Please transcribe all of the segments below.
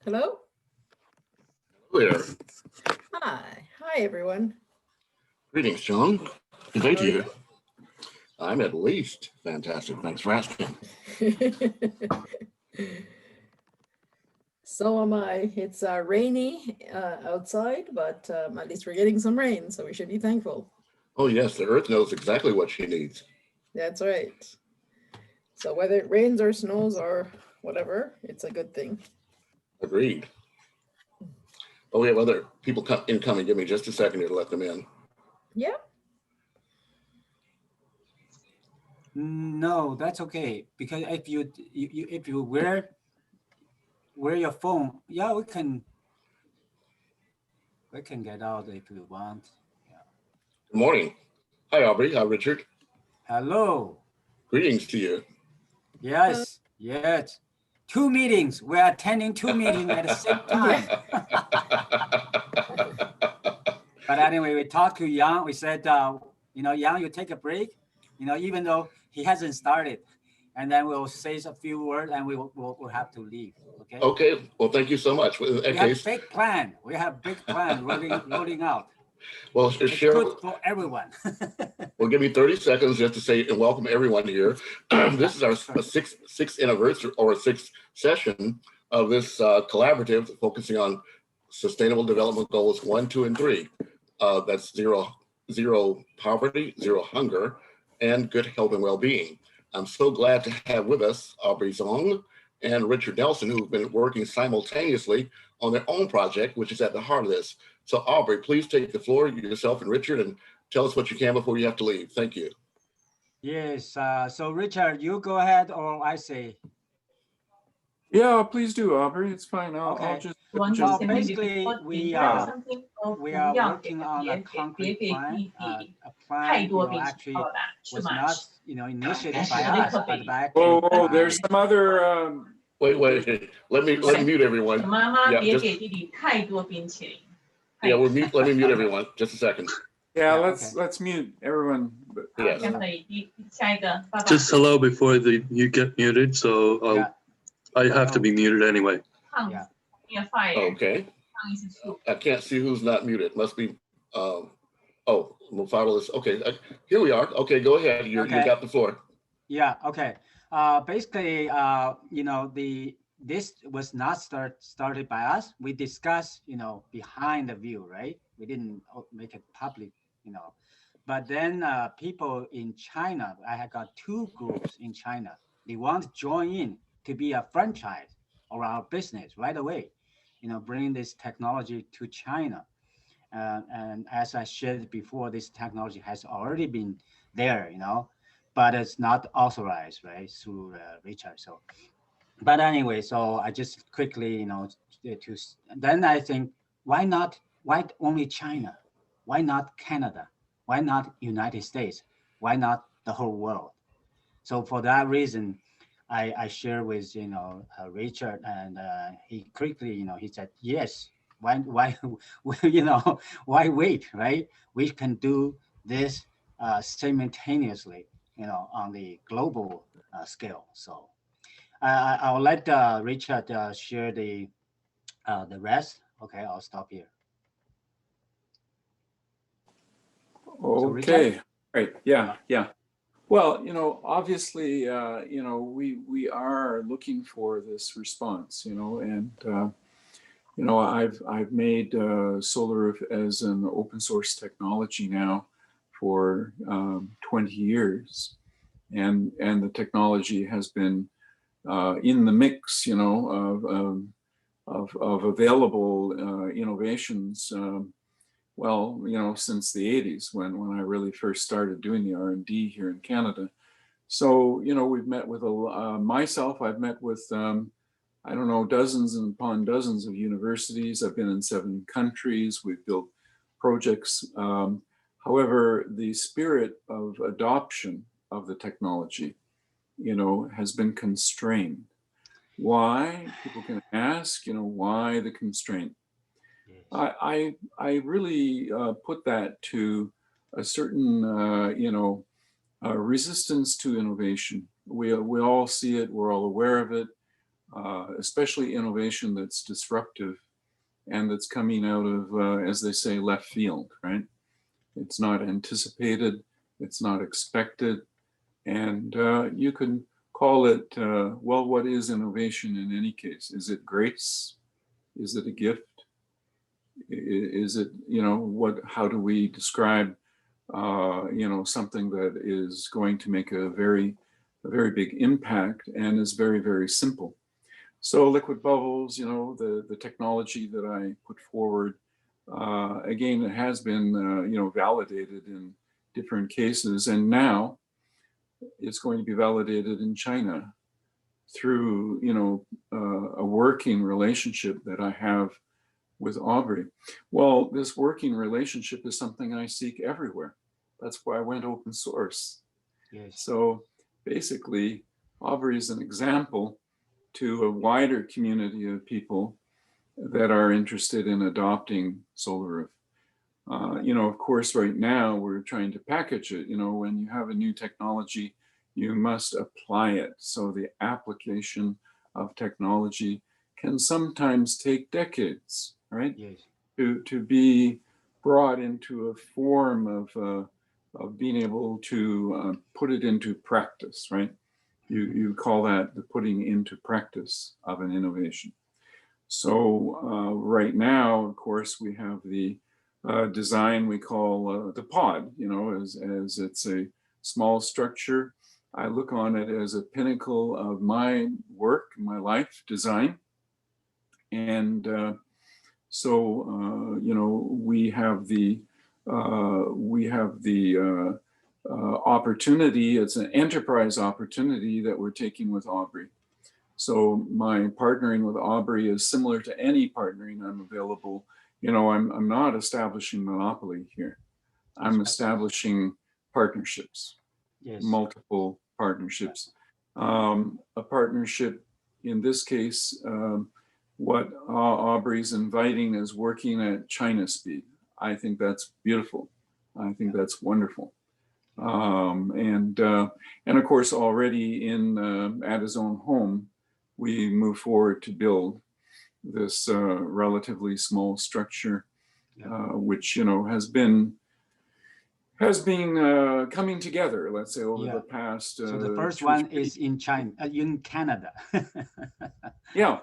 Hello? There. Hi everyone. Greetings, John. Good day to you. I'm at least fantastic. Thanks for asking. So am I. It's rainy outside, but at least we're getting some rain, so we should be thankful. Oh yes, the earth knows exactly what she needs. That's right. So whether it rains or snows or whatever, it's a good thing. Agreed. Oh, we have other people incoming. Give me just a second here to let them in. Yeah. No, that's okay. Because if you wear your phone, yeah, we can get out if you want. Yeah. Good morning. Hi, Aubrey. Hi, Richard. Hello. Greetings to you. Yes. Yes. 2 meetings. We're attending 2 meetings at the same time. But anyway, we talked to Yang. We said, Yang, you take a break, even though he hasn't started. And then we'll say a few words and we'll have to leave. Okay. Okay. Well, thank you so much. In that case, big plan. We have big plan rolling out. Well, it's good for everyone. Well, give me 30 seconds just to say and welcome everyone here. This is our sixth anniversary or sixth session of this collaborative focusing on Sustainable Development Goals 1, 2, and 3. That's zero poverty, zero hunger, and good health and well-being. I'm so glad to have with us Aubrey Zong and Richard Nelson, who've been working simultaneously on their own project, which is at the heart of this. So Aubrey, please take the floor, yourself and Richard, and tell us what you can before you have to leave. Thank you. Yes, so Richard, you go ahead or I say? Yeah, please do, Aubrey. It's fine. I'll just well, basically, we are working on a concrete plan. A plan, actually was not, initiated by us, but by Oh, there's some other. Wait. Let me mute everyone. Yeah, let me mute everyone. Just a second. Yeah, let's mute everyone. Yes. Just hello before you get muted. So I have to be muted anyway. Yeah. Okay. I can't see who's not muted. Must be. Mufado is okay. Here we are. Okay, go ahead. You got the floor. Yeah. Okay. Basically, this was not started by us. We discussed, behind the view, right? We didn't make it public, But then people in China, I have got 2 groups in China. They want to join in to be a franchise or our business right away, bringing this technology to China. And as I shared before, this technology has already been there, but it's not authorized, right, through Richard. So, but anyway, so I just quickly, then I think, why only China? Why not Canada? Why not United States? Why not the whole world? So for that reason, I share with Richard, and he quickly he said yes. Why why wait, right? We can do this simultaneously, on the global scale. So I'll let Richard share the rest. Okay, I'll stop here. Okay, right. Yeah. Well, obviously, we are looking for this response, and I've made solar as an open source technology now for 20 years, and the technology has been in the mix, of available innovations. Since the 80s, when I really first started doing the R&D here in Canada. So, we've met with myself. I've met with I don't know, dozens upon dozens of universities. I've been in 7 countries. We've built projects. However, the spirit of adoption of the technology, has been constrained. Why? People can ask, why the constraint? I really put that to a certain, resistance to innovation. We all see it. We're all aware of it. especially innovation that's disruptive and that's coming out of, as they say, left field, right? It's not anticipated, it's not expected, and you can call it, well, what is innovation in any case? Is it grace? Is it a gift? Is it, you know, how do we describe, you know, something that is going to make a very big impact and is very, very simple? So liquid bubbles, you know, the technology that I put forward, again, it has been, you know, validated in different cases, and now it's going to be validated in China through, you know, a working relationship that I have with Aubrey. Well, this working relationship is something I seek everywhere. That's why I went open source. Yes. So basically, Aubrey is an example to a wider community of people that are interested in adopting Solar Roof. You know, of course, right now we're trying to package it. You know, when you have a new technology, you must apply it. So the application of technology can sometimes take decades, right? Yes. To be brought into a form of being able to put it into practice, right? You call that the putting into practice of an innovation. So right now, of course, we have the design we call the pod, you know, as it's a small structure. I look on it as a pinnacle of my work, my life design. And so, you know, we have the opportunity. It's an enterprise opportunity that we're taking with Aubrey. So my partnering with Aubrey is similar to any partnering I'm available. You know, I'm not establishing monopoly here. I'm establishing partnerships, Yes. multiple partnerships. A partnership in this case, what Aubrey's inviting is working at China speed. I think that's beautiful. I think that's wonderful. And of course, already at his own home, we move forward to build this relatively small structure, which, you know, has been coming together, let's say, over the past. So the first one is in China, in Canada. Yeah.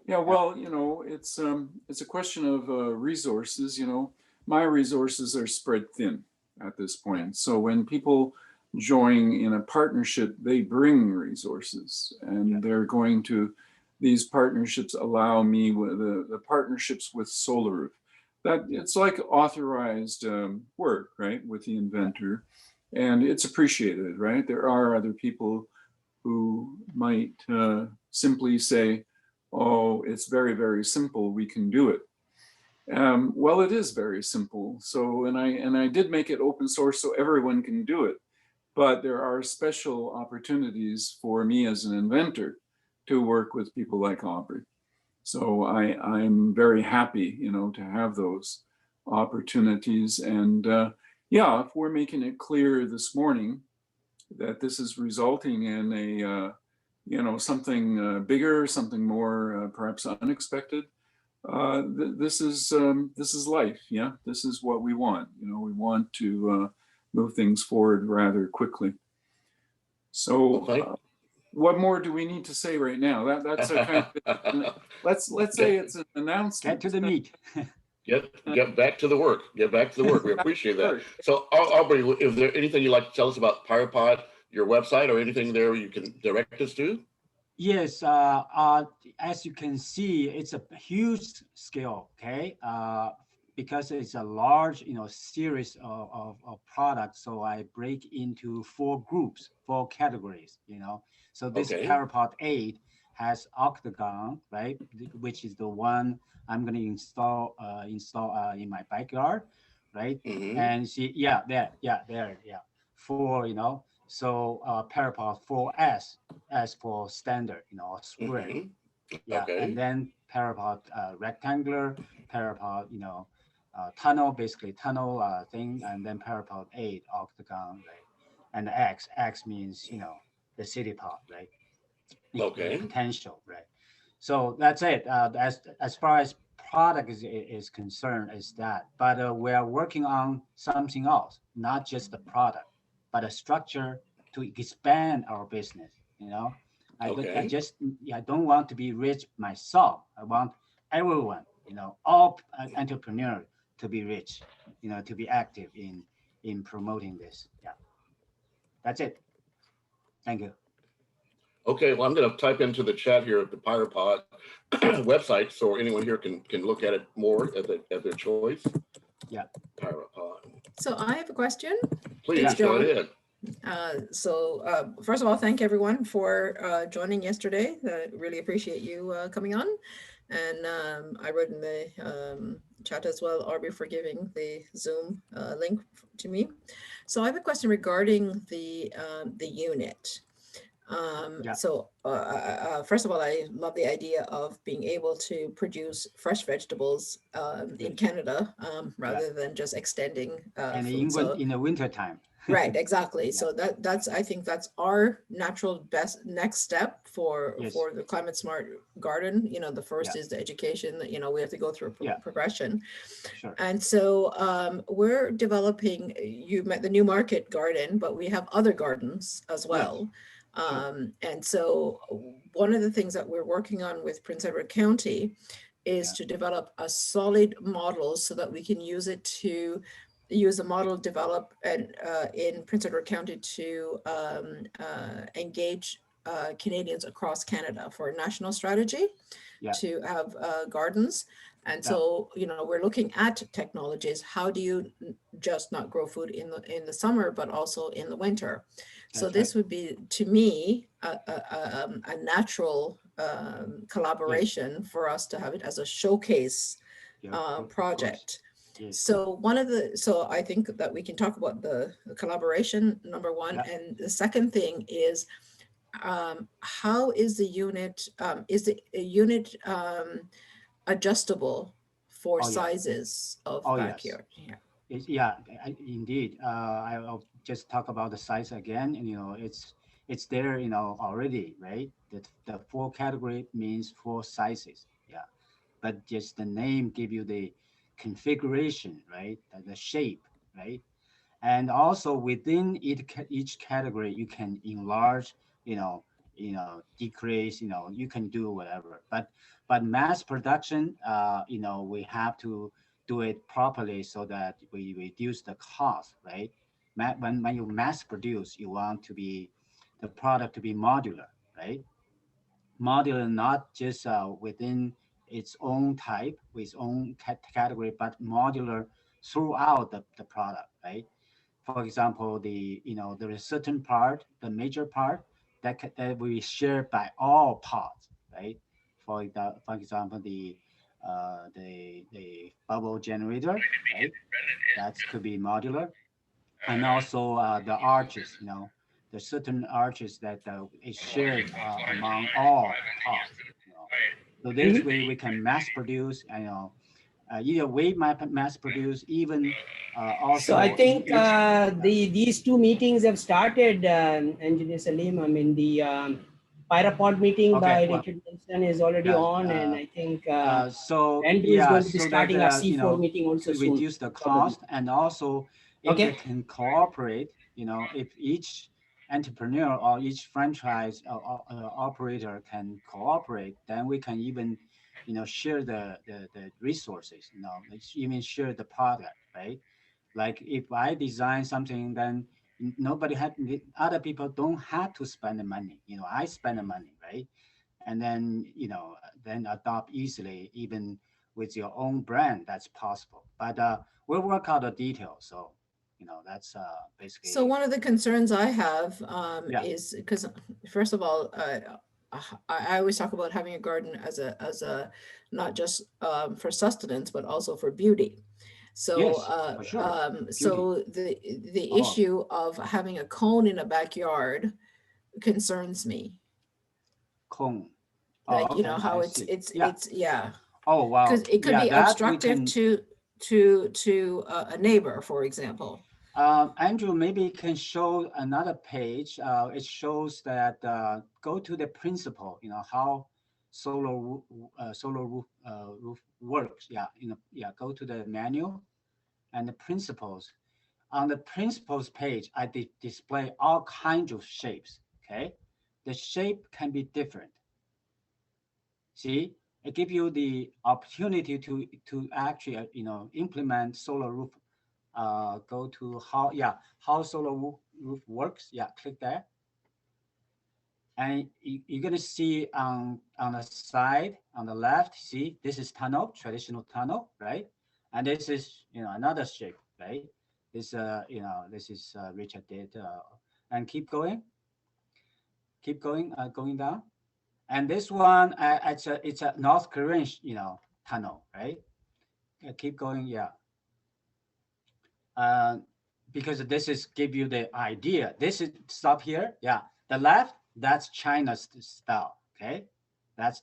Well, you know, it's a question of resources. You know, my resources are spread thin at this point. So when people join in a partnership, they bring resources, and they're going to. These partnerships allow me with the partnerships with Solar Roof. That it's like authorized work, right, with the inventor, and it's appreciated, right? There are other people who might simply say, "Oh, it's very, very simple. We can do it." Well, it is very simple. So, and I did make it open source so everyone can do it, but there are special opportunities for me as an inventor to work with people like Aubrey. So I'm very happy, you know, to have those opportunities. And yeah, if we're making it clear this morning that this is resulting in a, you know, something bigger, something more perhaps unexpected, this is life. Yeah, this is what we want. You know, we want to move things forward rather quickly. So. What more do we need to say right now? That's a kind of, let's say it's an announcement. Get to the meat. Get back to the work. Get back to the work. We appreciate that. So Aubrey, is there anything you'd like to tell us about PyroPod, your website, or anything there you can direct us to? Yes, as you can see, it's a huge scale, okay? Because it's a large, you know, series of products. So I break into 4 groups, 4 categories, you know. So this PyroPod 8 has Octagon, right, which is the one I'm going to install in my backyard, right? And see, there, 4, you know. So PyroPod 4S, S for standard, you know, square. And then PyroPod rectangular, PyroPod, you know, tunnel, basically tunnel thing, and then PyroPod 8 octagon, right? And the X means, you know, the city pod, right? Potential, right? So that's it. As far as product is concerned, is that. But we are working on something else, not just the product, but a structure to expand our business. You know, I Okay. I don't want to be rich myself. I want everyone, you know, all entrepreneurs to be rich, you know, to be active in promoting this. Yeah, that's it. Thank you. Okay, well, I'm going to type into the chat here at the PyroPod website so anyone here can look at it more at their choice. Yeah. PyroPod. So I have a question. Please It's go John. ahead. First of all, thank everyone for joining yesterday. I really appreciate you coming on. And I wrote in the chat as well, Arby, for giving the Zoom link to me. So I have a question regarding the unit. First of all, I love the idea of being able to produce fresh vegetables in Canada rather than just extending And food. in the winter time. Right, exactly. So that's I think that's our natural best next step for the climate smart garden. You know, the first is the education that, you know, we have to go through a progression. Sure. And so we're developing, you met the New Market garden, but we have other gardens as well. And so one of the things that we're working on with Prince Edward County is to develop a solid model so that we can use it to use a model developed in Prince Edward County to engage Canadians across Canada for a national strategy to have gardens. And so, you know, we're looking at technologies. How do you just not grow food in the summer, but also in the winter? So this would be, to me, a natural collaboration for us to have it as a showcase project. So so I think that we can talk about the collaboration, number one. And the second thing is, how is the unit, adjustable for sizes of backyard? Indeed. I'll just talk about the size again. And, you know, it's there, you know, already, right? The 4 category means 4 sizes. Yeah. But just the name give you the configuration, right? The shape, right? And also within each category, you can enlarge, you know, decrease, you know, you can do whatever. But mass production, you know, we have to do it properly so that we reduce the cost, right? When you mass produce, you want to be the product to be modular, right? Modular, not just within its own type, with its own category, but modular throughout the product, right? For example, there is certain part, the major part that will be shared by all parts, right? For example, the bubble generator, right? That could be modular, and also the arches, you know, there's certain arches that is shared among all parts. You know. So this way we can mass produce, you know, either we mass produce, even also. So I think these 2 meetings have started, Engineer Salim. I mean, the Pyropod meeting by Richard Wilson is already on, and I think Andrew is going to be starting our C4 meeting also to soon. Reduce the cost, and also if they can cooperate, you know, if each entrepreneur or each franchise operator can cooperate, then we can even, you know, share the resources, you know, even share the product, right? Like if I design something, then other people don't have to spend the money, you know, I spend the money, right? And then, you know, then adopt easily, even with your own brand, that's possible. But we'll work out the details. So, you know, that's basically. So one of the concerns I have is because, first of all, I always talk about having a garden as a not just for sustenance, but also for beauty. So for sure. So the issue of having a cone in a backyard concerns me. Cone. Like, you know, how it's Oh, wow. Because it could be obstructive to a neighbor, for example. Andrew, maybe you can show another page. It shows that go to the principle, you know, how solar roof works. Yeah, go to the menu and the principles. On the principles page, I display all kinds of shapes. Okay, the shape can be different. See, it gives you the opportunity to actually implement solar roof. Go to how solar roof works. Yeah, click there. And you're going to see on the side, on the left, see, this is tunnel, traditional tunnel, right? And this is, another shape, right? This, this is Richard did. And keep going, going down. And this one, it's a North Korean, tunnel, right? Keep going, yeah. Because this is give you the idea. This is stop here, yeah. The left, that's China's style, okay?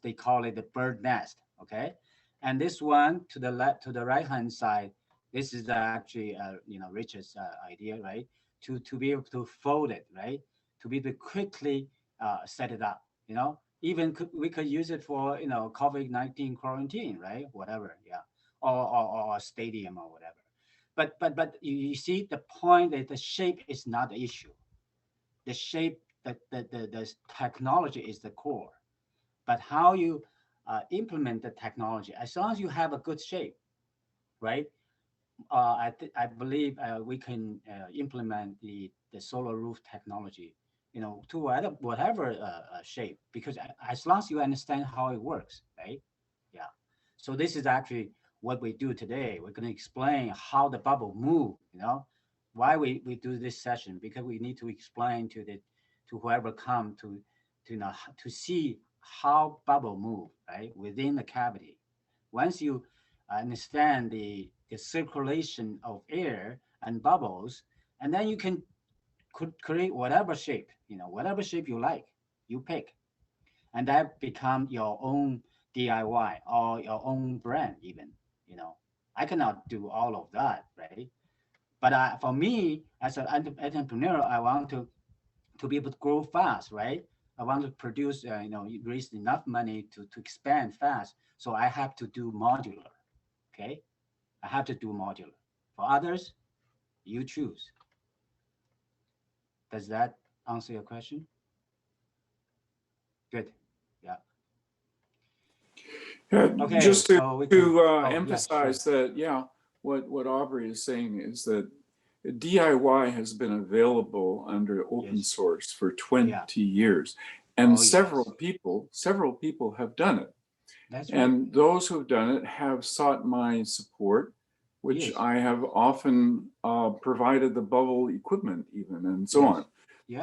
They call it the bird nest, okay? And this one to the left, to the right-hand side, this is actually, Richard's idea, right? To be able to fold it, right? To be able to quickly set it up, Even we could use it for, COVID-19 quarantine, right? Whatever, yeah. Or a stadium or whatever. But you see the point that the shape is not the issue. The shape, the technology is the core. But how you implement the technology, as long as you have a good shape, right? I believe we can implement the solar roof technology, to whatever shape, because as long as you understand how it works, right? Yeah. So this is actually what we do today. We're going to explain how the bubble move, why we do this session, because we need to explain to whoever come to see how bubble move, right, within the cavity. Once you understand the circulation of air and bubbles, and then you could create whatever shape, whatever shape you like, you pick, and that become your own DIY or your own brand even, I cannot do all of that, right? But for me, as an entrepreneur, I want to be able to grow fast, right? I want to produce, raise enough money to expand fast. So I have to do modular, okay? I have to do modular. For others, you choose. Does that answer your question? Good. Yeah. Okay, just to emphasize that, what Aubrey is saying is that DIY has been available under open source for 20 years, and several people have done it. That's right. And those who have done it have sought my support, which I have often provided the bubble equipment even, and so on,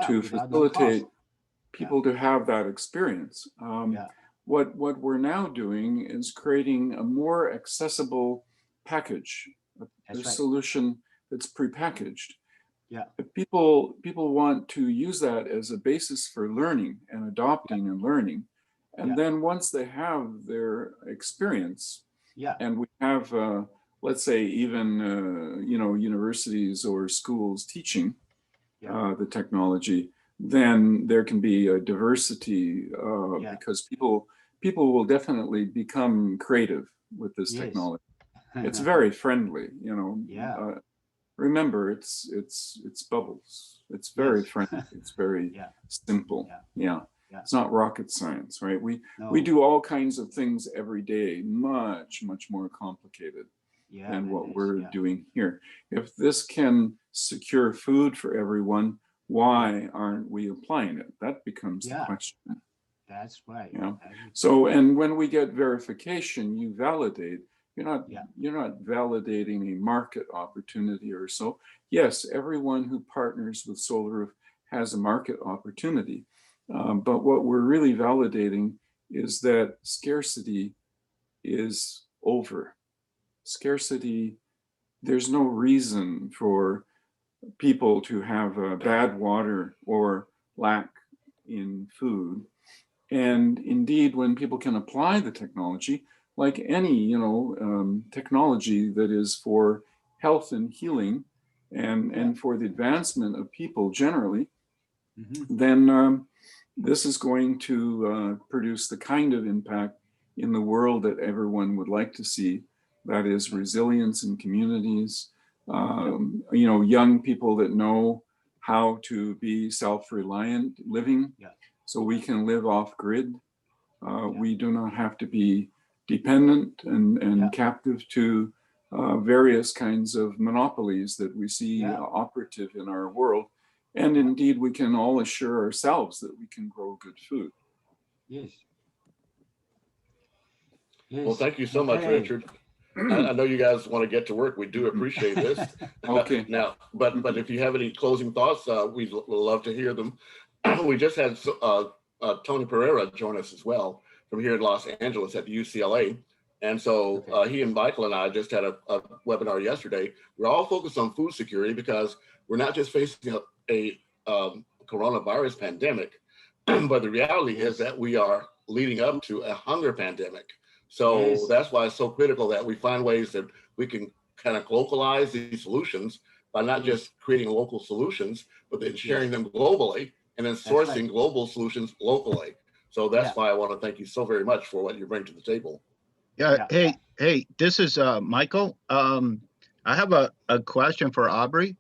to facilitate people to have that experience. What we're now doing is creating a more accessible package, a solution that's prepackaged. Yeah. If people want to use that as a basis for learning and adopting and learning. And then once they have their experience, and we have, let's say even, universities or schools teaching the technology, then there can be a diversity because people will definitely become creative with this technology. It's very friendly, remember, it's bubbles. It's very friendly. It's very simple. It's not rocket science, right? We do all kinds of things every day, much more complicated than what we're doing here. If this can secure food for everyone, why aren't we applying it? That becomes the question. That's right. So, and when we get verification, you validate. You're not validating a market opportunity or so. Yes, everyone who partners with Solar Roof has a market opportunity. But what we're really validating is that scarcity is over. Scarcity, there's no reason for people to have bad water or lack in food. And indeed, when people can apply the technology, like any technology that is for health and healing and for the advancement of people generally, then this is going to produce the kind of impact in the world that everyone would like to see. That is resilience in communities, you know, young people that know how to be self-reliant living, so we can live off grid. We do not have to be dependent and captive to various kinds of monopolies that we see operative in our world. And indeed, we can all assure ourselves that we can grow good food. Yes. Well, thank you so much, Richard. I know you guys want to get to work. We do appreciate this. Okay. Now, but if you have any closing thoughts, we'd love to hear them. We just had Tony Pereira join us as well from here in Los Angeles at UCLA. And so he and Michael and I just had a webinar yesterday. We're all focused on food security because we're not just facing a coronavirus pandemic, but the reality is that we are leading up to a hunger pandemic. So that's why it's so critical that we find ways that we can kind of localize these solutions by not just creating local solutions, but then sharing them globally and then sourcing global solutions locally. So that's why I want to thank you so very much for what you bring to the table. Yeah. Hey, this is Michael. I have a question for Aubrey.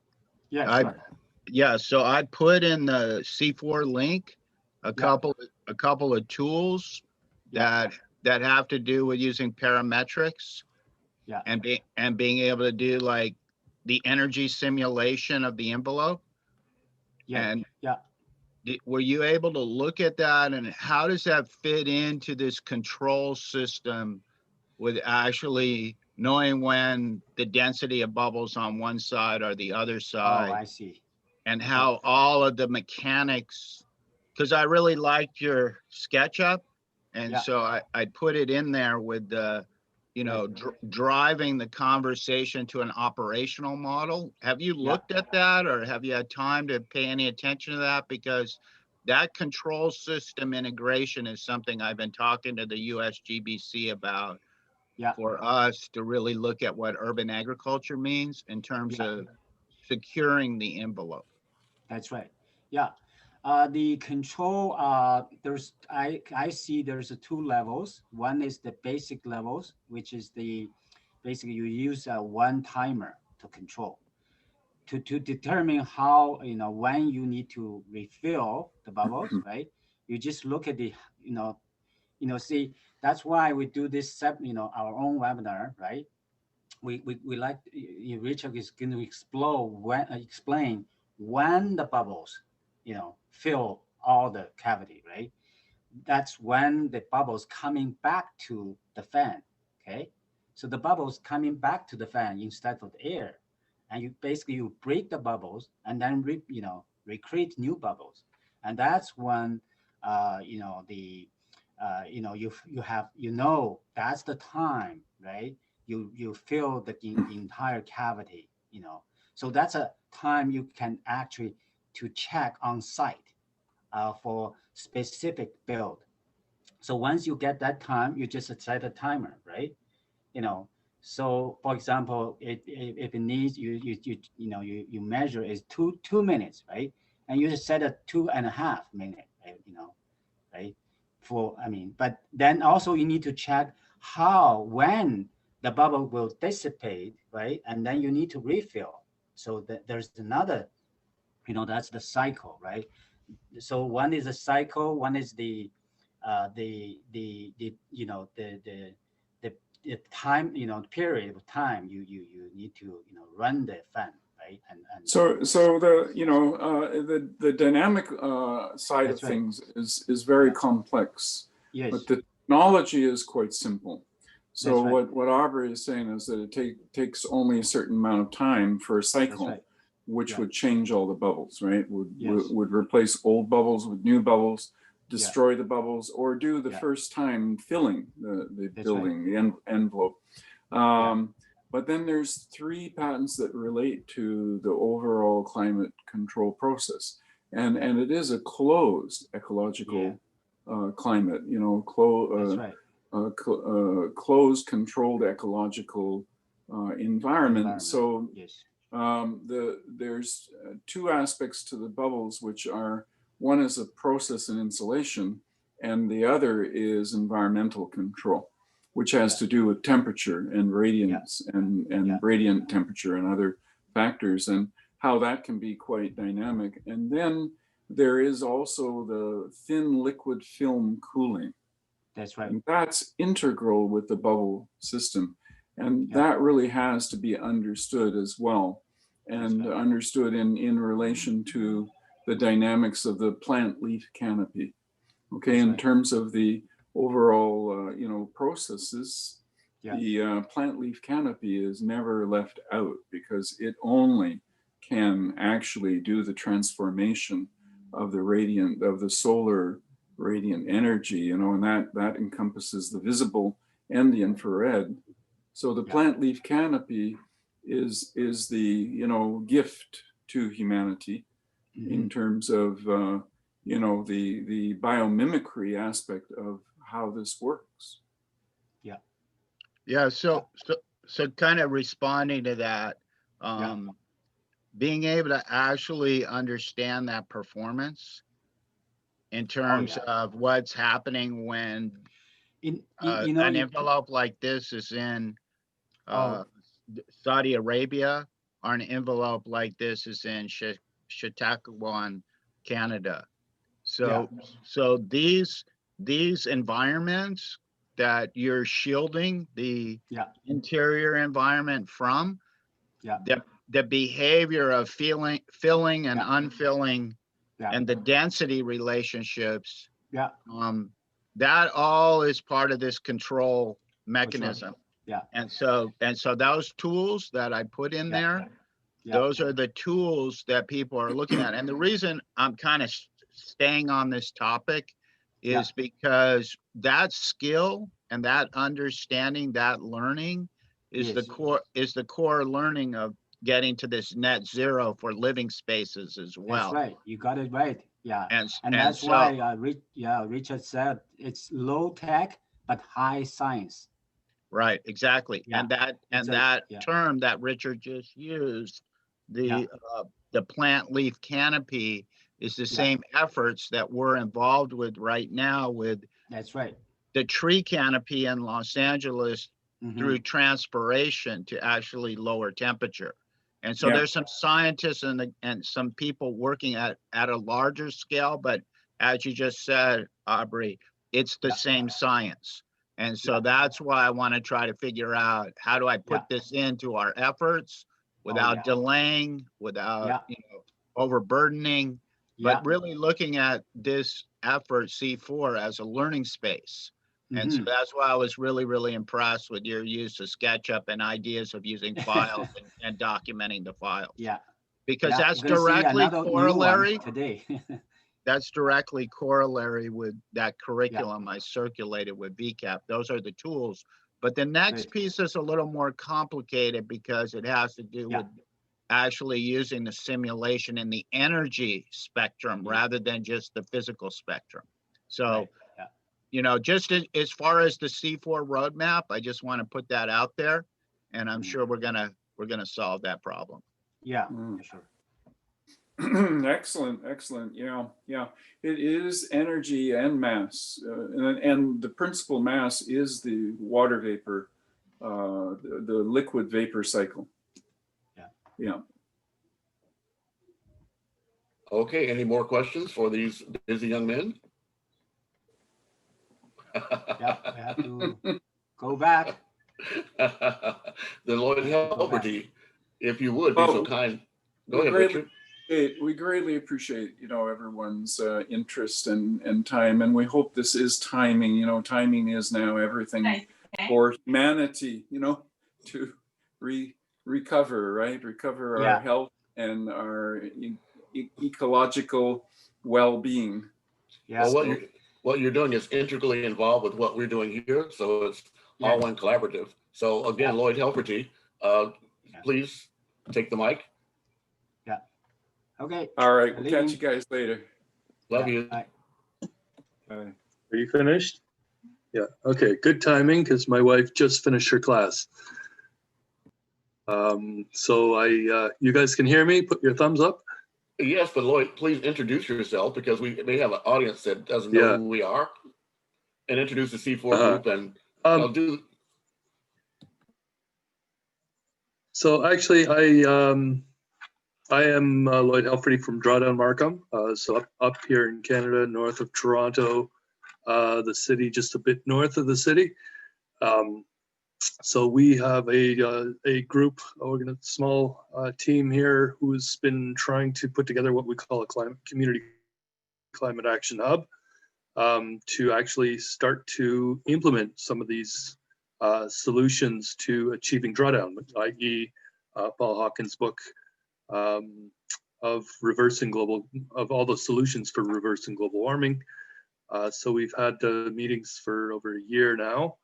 Yeah. So I put in the C4 link a couple of tools that have to do with using parametrics and being able to do like the energy simulation of the envelope. Were you able to look at that, and how does that fit into this control system with actually knowing when the density of bubbles on one side or the other side? Oh, I see. And how all of the mechanics, because I really liked your SketchUp, and so I put it in there with the, you know, driving the conversation to an operational model. Have you looked at that, or have you had time to pay any attention to that? Because that control system integration is something I've been talking to the USGBC about for us to really look at what urban agriculture means in terms of securing the envelope. That's right. Yeah. The control, there's I see there's two levels. One is the basic levels, which is basically you use one timer to control to determine how, you know, when you need to refill the bubbles, right? You just look at the, see, that's why we do this, our own webinar, right? We like, Richard is going to explain when the bubbles, fill all the cavity, right? That's when the bubbles coming back to the fan, okay? So the bubbles coming back to the fan instead of the air, and you break the bubbles and then recreate new bubbles, and that's when that's the time, right? You fill the entire cavity, so that's a time you can actually to check on site for specific build. So once you get that time, you just set a timer, right? So for example, if it needs you measure is two minutes, right? And you just set a 2.5 minutes, right? But then also you need to check when the bubble will dissipate, right? And then you need to refill. So there's another, that's the cycle, right? So one is a cycle, one is the time, period of time you need to run the fan, right? And so the dynamic side of things is very complex. Yes. But the technology is quite simple. So right. what Aubrey is saying is that it takes only a certain amount of time for a cycle, which would change all the bubbles, right? Would replace old bubbles with new bubbles, destroy the bubbles, or do the first time filling the building, the envelope. But then there's 3 patents that relate to the overall climate control process. And it is a closed ecological climate, closed controlled ecological environment. So there's 2 aspects to the bubbles, which are One is a process and insulation, and the other is environmental control, which has to do with temperature and radiance and radiant temperature and other factors, and how that can be quite dynamic. And then there is also the thin liquid film cooling. That's right. And that's integral with the bubble system. And that really has to be understood as well, and understood in relation to the dynamics of the plant leaf canopy. Okay, in terms of the overall, processes, the plant leaf canopy is never left out, because it only can actually do the transformation of the solar radiant energy, and that encompasses the visible and the infrared. So the plant leaf canopy is the gift to humanity in terms of the biomimicry aspect of how this works. So kind of responding to that, being able to actually understand that performance in terms of what's happening when an envelope like this is in Saudi Arabia, or an envelope like this is in Chautauqua, Canada. So these environments that you're shielding the interior environment from, the behavior of filling and unfilling, and the density relationships, that all is part of this control mechanism. And so those tools that I put in there, those are the tools that people are looking at. And the reason I'm kind of staying on this topic is because that skill and that understanding, that learning is the core learning of getting to this net zero for living spaces as well. That's right. You got it right. And that's why Richard said it's low tech but high science. Right, exactly. And that term that Richard just used, the plant leaf canopy, is the same efforts that we're involved with right now with the tree canopy in Los Angeles through transpiration to actually lower temperature. And so there's some scientists and some people working at a larger scale, but as you just said, Aubrey, it's the same science. And so that's why I want to try to figure out, how do I put this into our efforts without delaying, without overburdening, but really looking at this effort, C4, as a learning space. And so that's why I was really, really impressed with your use of SketchUp and ideas of using files and documenting the files. Because that's directly corollary today. That's directly corollary with that curriculum I circulated with VCAP. Those are the tools. But the next piece is a little more complicated, because it has to do with actually using the simulation in the energy spectrum rather than just the physical spectrum. So, just as far as the C4 roadmap, I just want to put that out there, and I'm sure we're gonna solve that problem. For sure. Excellent. It is energy and mass, and the principal mass is the water vapor, the liquid vapor cycle. Okay, any more questions for these busy young men? We have to go back. Then Lloyd Helperty, if you would be so kind. Go ahead, Richard. We greatly appreciate, everyone's interest and time, and we hope this is timing. Timing is now everything for humanity. To recover, right? Recover our health and our ecological well-being. Well, what you're doing is integrally involved with what we're doing here, so it's all one collaborative. So again, Lloyd Helperty, please take the mic. Okay. All right. We'll catch you guys later. Love you. Bye. Bye. Are you finished? Yeah. Okay. Good timing, because my wife just finished her class. So you guys can hear me? Put your thumbs up. Yes, but Lloyd, please introduce yourself because we may have an audience that doesn't know who we are, and introduce the C4 group and do. So actually, I am Lloyd Helferty from Drawdown Markham. So up here in Canada, north of Toronto, the city just a bit north of the city. So we have a group, a small team here who's been trying to put together what we call a community climate action hub to actually start to implement some of these solutions to achieving drawdown, i.e. Paul Hawkins' book of all the solutions for reversing global warming. So we've had meetings for over a year now.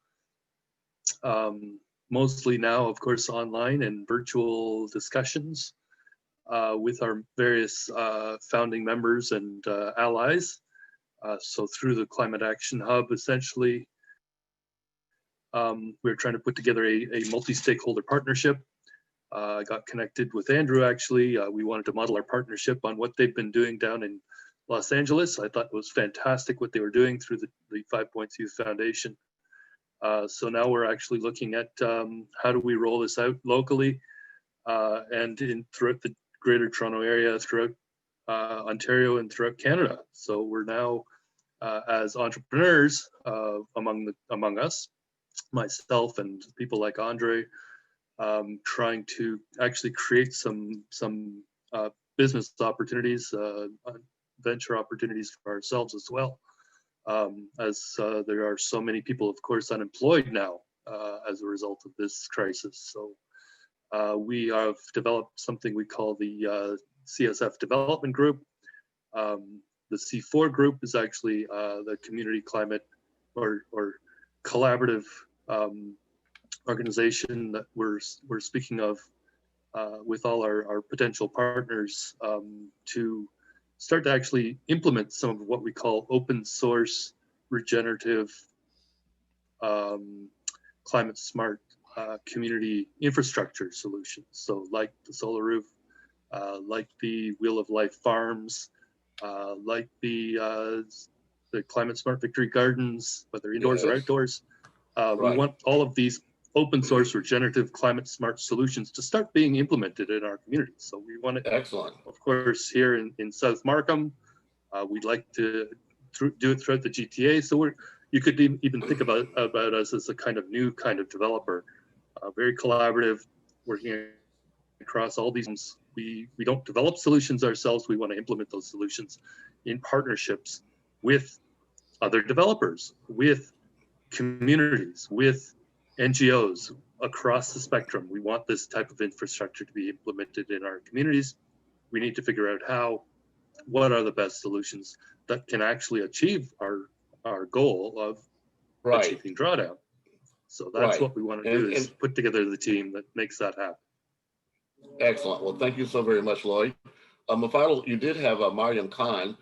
Mostly now, of course, online and virtual discussions with our various founding members and allies. So through the Climate Action Hub, essentially, we're trying to put together a multi-stakeholder partnership. I got connected with Andrew, actually. We wanted to model our partnership on what they've been doing down in Los Angeles. I thought it was fantastic what they were doing through the 5 Points Youth Foundation. So now we're actually looking at how do we roll this out locally and throughout the Greater Toronto area, throughout Ontario and throughout Canada. So we're now, as entrepreneurs among us, myself and people like Andre, trying to actually create some business opportunities, venture opportunities for ourselves as well. As there are so many people, of course, unemployed now as a result of this crisis. So we have developed something we call the CSF Development Group. The C4 Group is actually the community climate or collaborative organization that we're speaking of with all our potential partners to start to actually implement some of what we call open source regenerative climate smart community infrastructure solutions. So like the solar roof, like the Wheel of Life farms, like the climate smart victory gardens, whether indoors or outdoors. We want all of these open source regenerative climate smart solutions to start being implemented in our communities. So we want to, excellent. Of course, here in South Markham, we'd like to do it throughout the GTA. So you could even think about us as a kind of new kind of developer, very collaborative, working across all these. We don't develop solutions ourselves. We want to implement those solutions in partnerships with other developers, with communities, with NGOs across the spectrum. We want this type of infrastructure to be implemented in our communities. We need to figure out what are the best solutions that can actually achieve our goal of achieving drawdown. So that's what we want to do, is put together the team that makes that happen. Excellent. Well, thank you so very much, Lloyd. Mafadal, you did have Mariam Khan.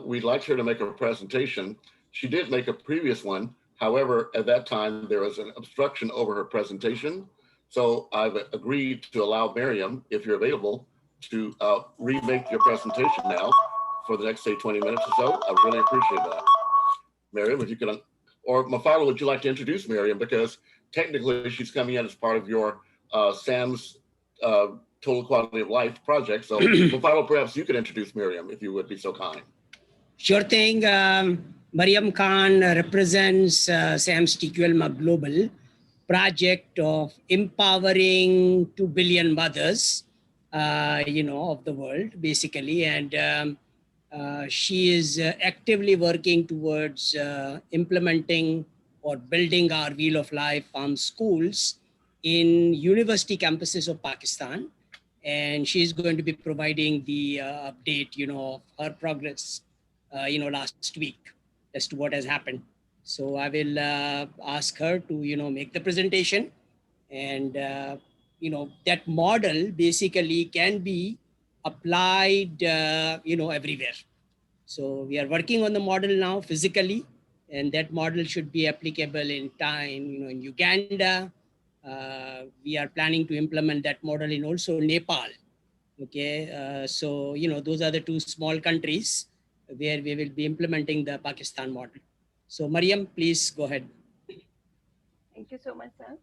We'd like her to make a presentation. She did make a previous one. However, at that time, there was an obstruction over her presentation. So I've agreed to allow Miriam, if you're available, to remake your presentation now for the next, say, 20 minutes or so. I really appreciate that. Miriam, if you could, or Mafadal, would you like to introduce Miriam? Because technically she's coming in as part of your SAM's Total Quality of Life project. So Mafadal, perhaps you could introduce Miriam, if you would be so kind. Sure thing. Mariam Khan represents SAM's TQL Global project of empowering 2 billion mothers, of the world, basically. And she is actively working towards implementing or building our Wheel of Life farm schools in university campuses of Pakistan. And she's going to be providing the update, of her progress, last week as to what has happened. So I will ask her to, make the presentation. And, that model basically can be applied, everywhere. So we are working on the model now physically, and that model should be applicable in time, in Uganda. We are planning to implement that model in also Nepal. Okay, so those are the two small countries where we will be implementing the Pakistan model. So Mariam, please go ahead. Thank you so much, sir.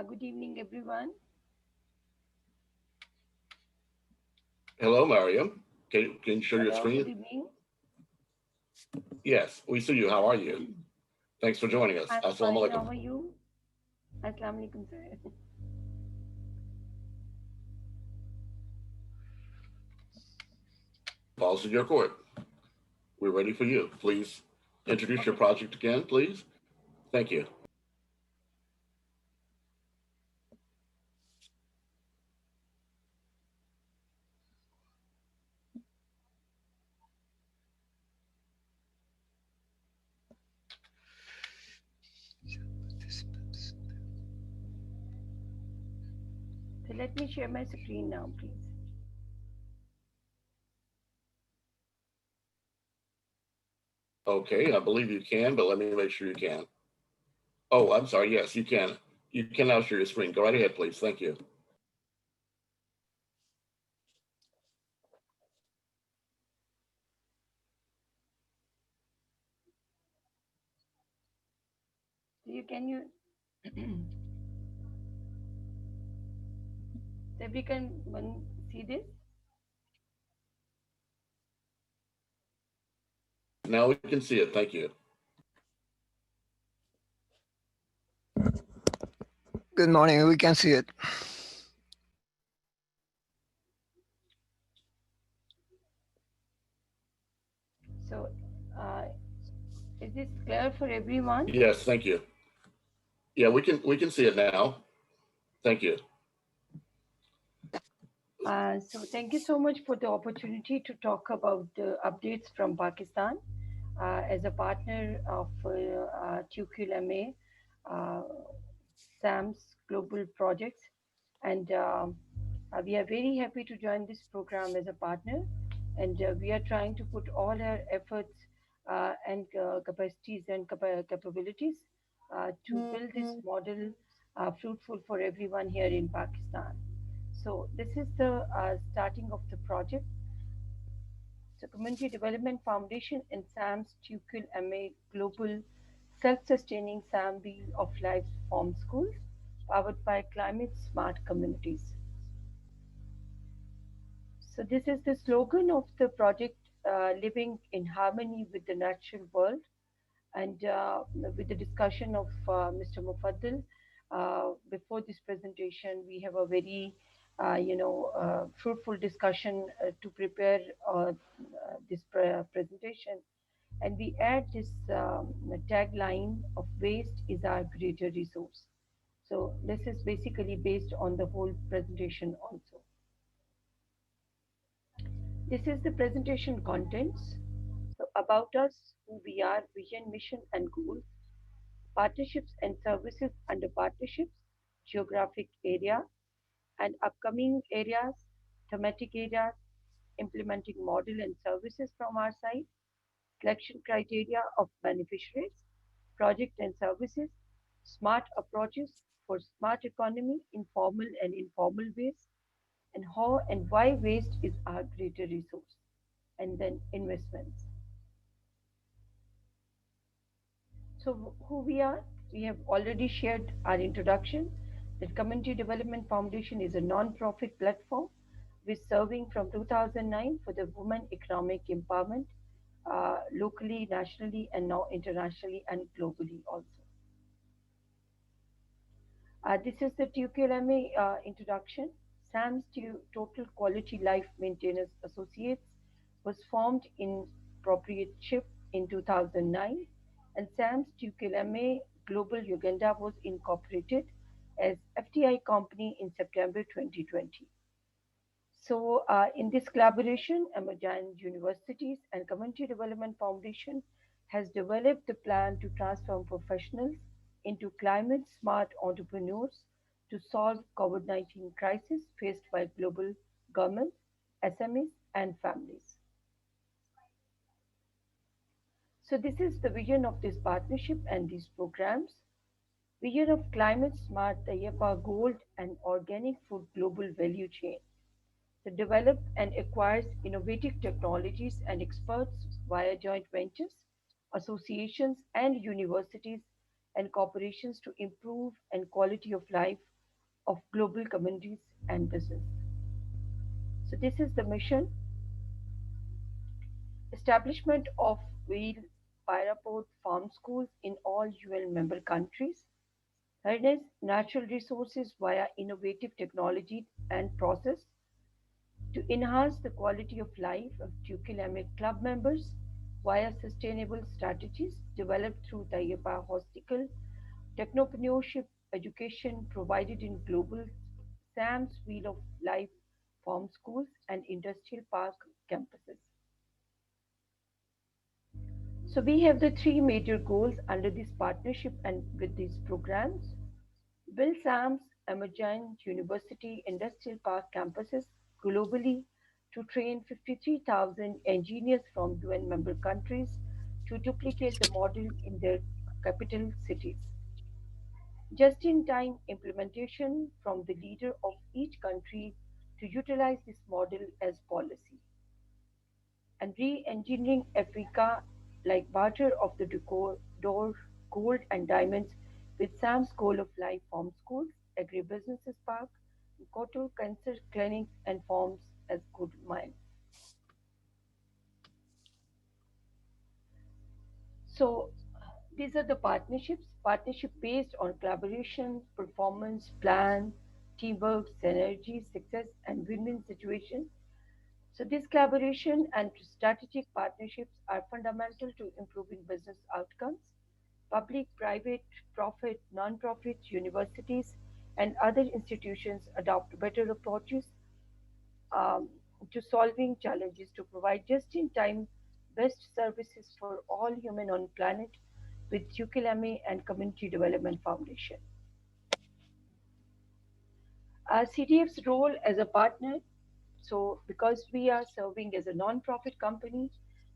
Good evening, everyone. Hello, Mariam. Can you share your Hello, screen? good evening. Yes, we see you. How are you? Thanks for joining us. I'm Assalamu fine. alaikum. How are you? Assalamu alaikum, sir. Balls in your court. We're ready for you. Please introduce your project again, please. Thank you. So let me share my screen now, please. Okay, I believe you can, but let me make sure you can. Oh, I'm sorry. Yes, you can. You can now share your screen. Go right ahead, please. Thank you. Can you so we can see this? Now we can see it. Thank you. Good morning. We can see it. So, is this clear for everyone? Yes, thank you. Yeah, we can see it now. Thank you. So thank you so much for the opportunity to talk about the updates from Pakistan. As a partner of TQLMA, SAM's global projects, and we are very happy to join this program as a partner, and we are trying to put all our efforts and capacities and capabilities to build this model fruitful for everyone here in Pakistan. So this is the starting of the project. So Community Development Foundation and SAM's Tukul MA Global Self-Sustaining SAM Wheel of Life Farm Schools, powered by Climate Smart Communities. So this is the slogan of the project, living in harmony with the natural world. And with the discussion of Mr. Mufaddal, before this presentation, we have a very, fruitful discussion to prepare this presentation. And we add this tagline of waste is our greater resource. So this is basically based on the whole presentation also. This is the presentation contents. So about us, who we are, vision, mission, and goals, partnerships and services under partnerships, geographic area, and upcoming areas, thematic areas, implementing model and services from our side, selection criteria of beneficiaries, project and services, smart approaches for smart economy in formal and informal ways, and how and why waste is our greater resource, and then investments. So who we have already shared our introduction. That Community Development Foundation is a non-profit platform with serving from 2009 for the women economic empowerment, locally, nationally, and now internationally and globally also. This is the TQLMA introduction. SAM's Total Quality Life Maintenance Associates was formed in proprietorship in 2009, and SAM's TQLMA Global Uganda was incorporated as FTI company in September 2020. So in this collaboration, Amajan Universities and Community Development Foundation has developed the plan to transform professionals into climate smart entrepreneurs to solve COVID-19 crisis faced by global governments, SMEs, and families. So this is the vision of this partnership and these programs. Vision of climate smart, the AHIABGA Gold and organic food global value chain. So develop and acquires innovative technologies and experts via joint ventures, associations, and universities and corporations to improve and quality of life of global communities and business. So this is the mission: establishment of wheel Pyraport farm schools in all UN member countries, harness natural resources via innovative technology and process to enhance the quality of life of Tukilame club members via sustainable strategies developed through the IAPA Hosticle, technopreneurship education provided in global SAM's Wheel of Life farm schools and industrial park campuses. So we have the three major goals under this partnership and with these programs. Build SAM's emergent university industrial park campuses globally to train 53,000 engineers from UN member countries to duplicate the model in their capital cities. Just-in-time implementation from the leader of each country to utilize this model as policy. And re-engineering Africa like barter of the door, gold and diamonds with Sam's Goal of Life farm schools, agribusinesses park, Koto cancer clinics and farms as good mines. So these are the partnership based on collaboration, performance, plan, teamwork, synergy, success, and win-win situation. So this collaboration and strategic partnerships are fundamental to improving business outcomes. Public, private, profit, non-profit, universities, and other institutions adopt better approaches um, to solving challenges to provide just-in-time best services for all human on planet with Tukilame and Community Development Foundation. CDF's role as a partner, so because we are serving as a non-profit company,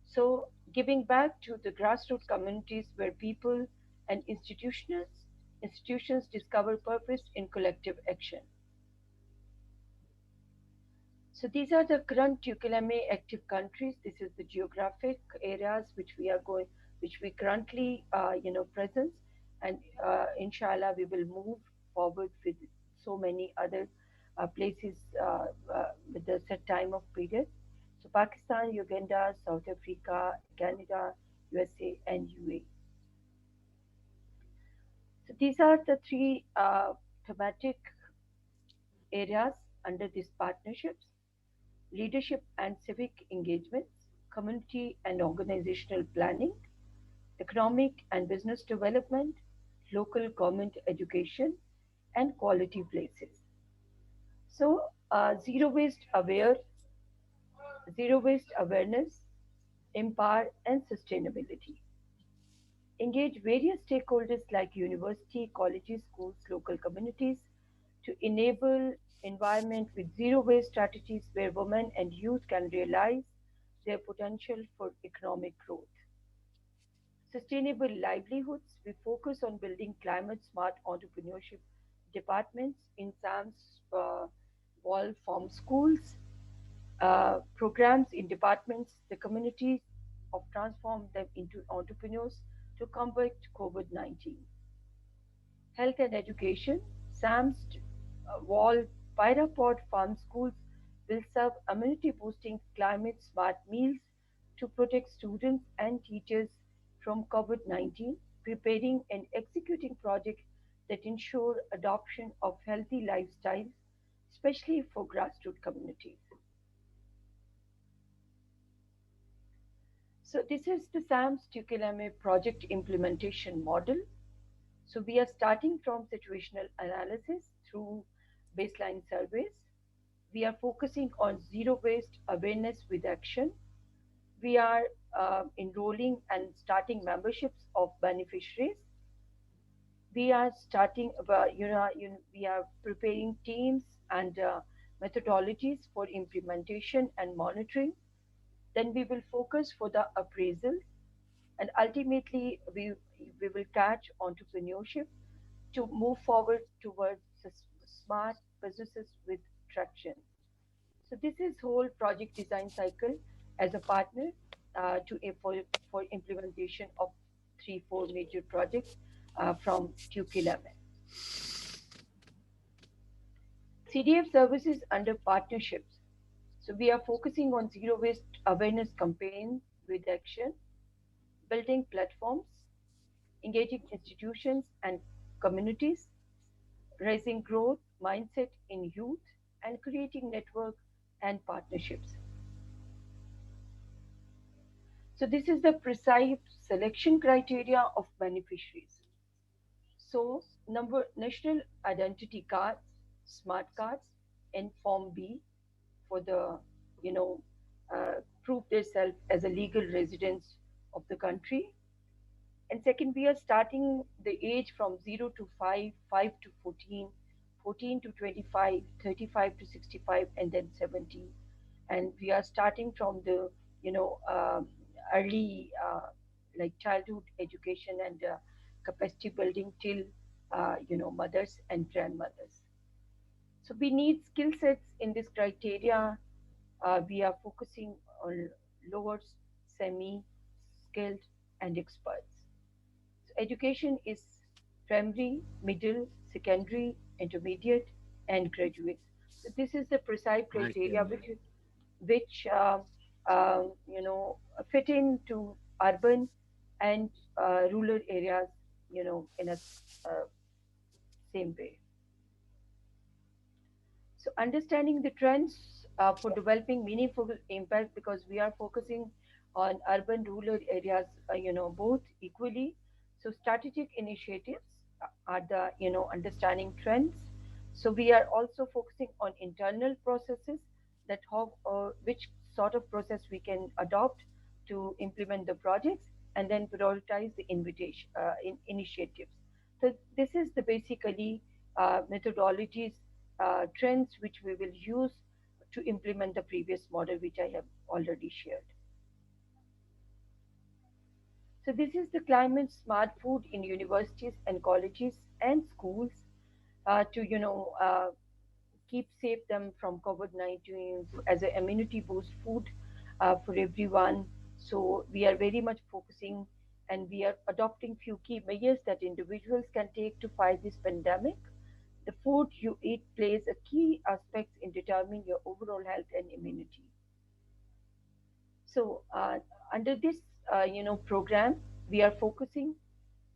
so giving back to the grassroots communities where people and institutions discover purpose in collective action. So these are the current Tukilame active countries. This is the geographic areas which we currently, presence, and inshallah we will move forward with so many other places with the set time of period. So Pakistan, Uganda, South Africa, Canada, USA, and UAE. So these are the three thematic areas under these partnerships: leadership and civic engagements, community and organizational planning, economic and business development, local government education, and quality places. So, zero waste awareness, empower, and sustainability. Engage various stakeholders like university, colleges, schools, local communities to enable environment with zero waste strategies where women and youth can realize their potential for economic growth. Sustainable livelihoods, we focus on building climate smart entrepreneurship departments in SAM's wall farm schools, programs in departments, the communities of transform them into entrepreneurs to combat COVID-19. Health and education, SAM's wall Pyrapod farm schools will serve immunity boosting climate smart meals to protect students and teachers from COVID-19, preparing and executing projects that ensure adoption of healthy lifestyles, especially for grassroots communities. So this is the SAM's Tukilame project implementation model. So we are starting from situational analysis through baseline surveys. We are focusing on zero waste awareness with action. We are enrolling and starting memberships of beneficiaries. We are we are preparing teams and methodologies for implementation and monitoring. Then we will focus for the appraisal, and ultimately we will catch entrepreneurship to move forward towards smart businesses with traction. So this is whole project design cycle as a partner for implementation of 4 major projects from TUKILAME. CDF services under partnerships. So we are focusing on zero waste awareness campaign with action, building platforms, engaging institutions and communities, raising growth mindset in youth, and creating network and partnerships. So this is the precise selection criteria of beneficiaries. So national identity cards, smart cards, and Form B for the, you know, prove themselves as a legal residents of the country. And second, we are starting the age from 0 to 5, 5 to 14, 14 to 25, 35 to 65, and then 70. And we are starting from the, early like childhood education and capacity building till, mothers and grandmothers. So we need skill sets in this criteria. We are focusing on lower, semi-skilled, and experts. So education is primary, middle, secondary, intermediate, and graduate. So this is the precise criteria which fit into urban and rural areas, in a same way. So understanding the trends for developing meaningful impact, because we are focusing on urban rural areas, both equally. So strategic initiatives are the, understanding trends. So we are also focusing on internal processes that how which sort of process we can adopt to implement the projects, and then prioritize the initiatives. So this is the basically methodologies, trends which we will use to implement the previous model which I have already shared. So this is the climate smart food in universities and colleges and schools to keep safe them from COVID-19 as an immunity boost food for everyone. So we are very much focusing, and we are adopting few key measures that individuals can take to fight this pandemic. The food you eat plays a key aspect in determining your overall health and immunity. So under this program, we are focusing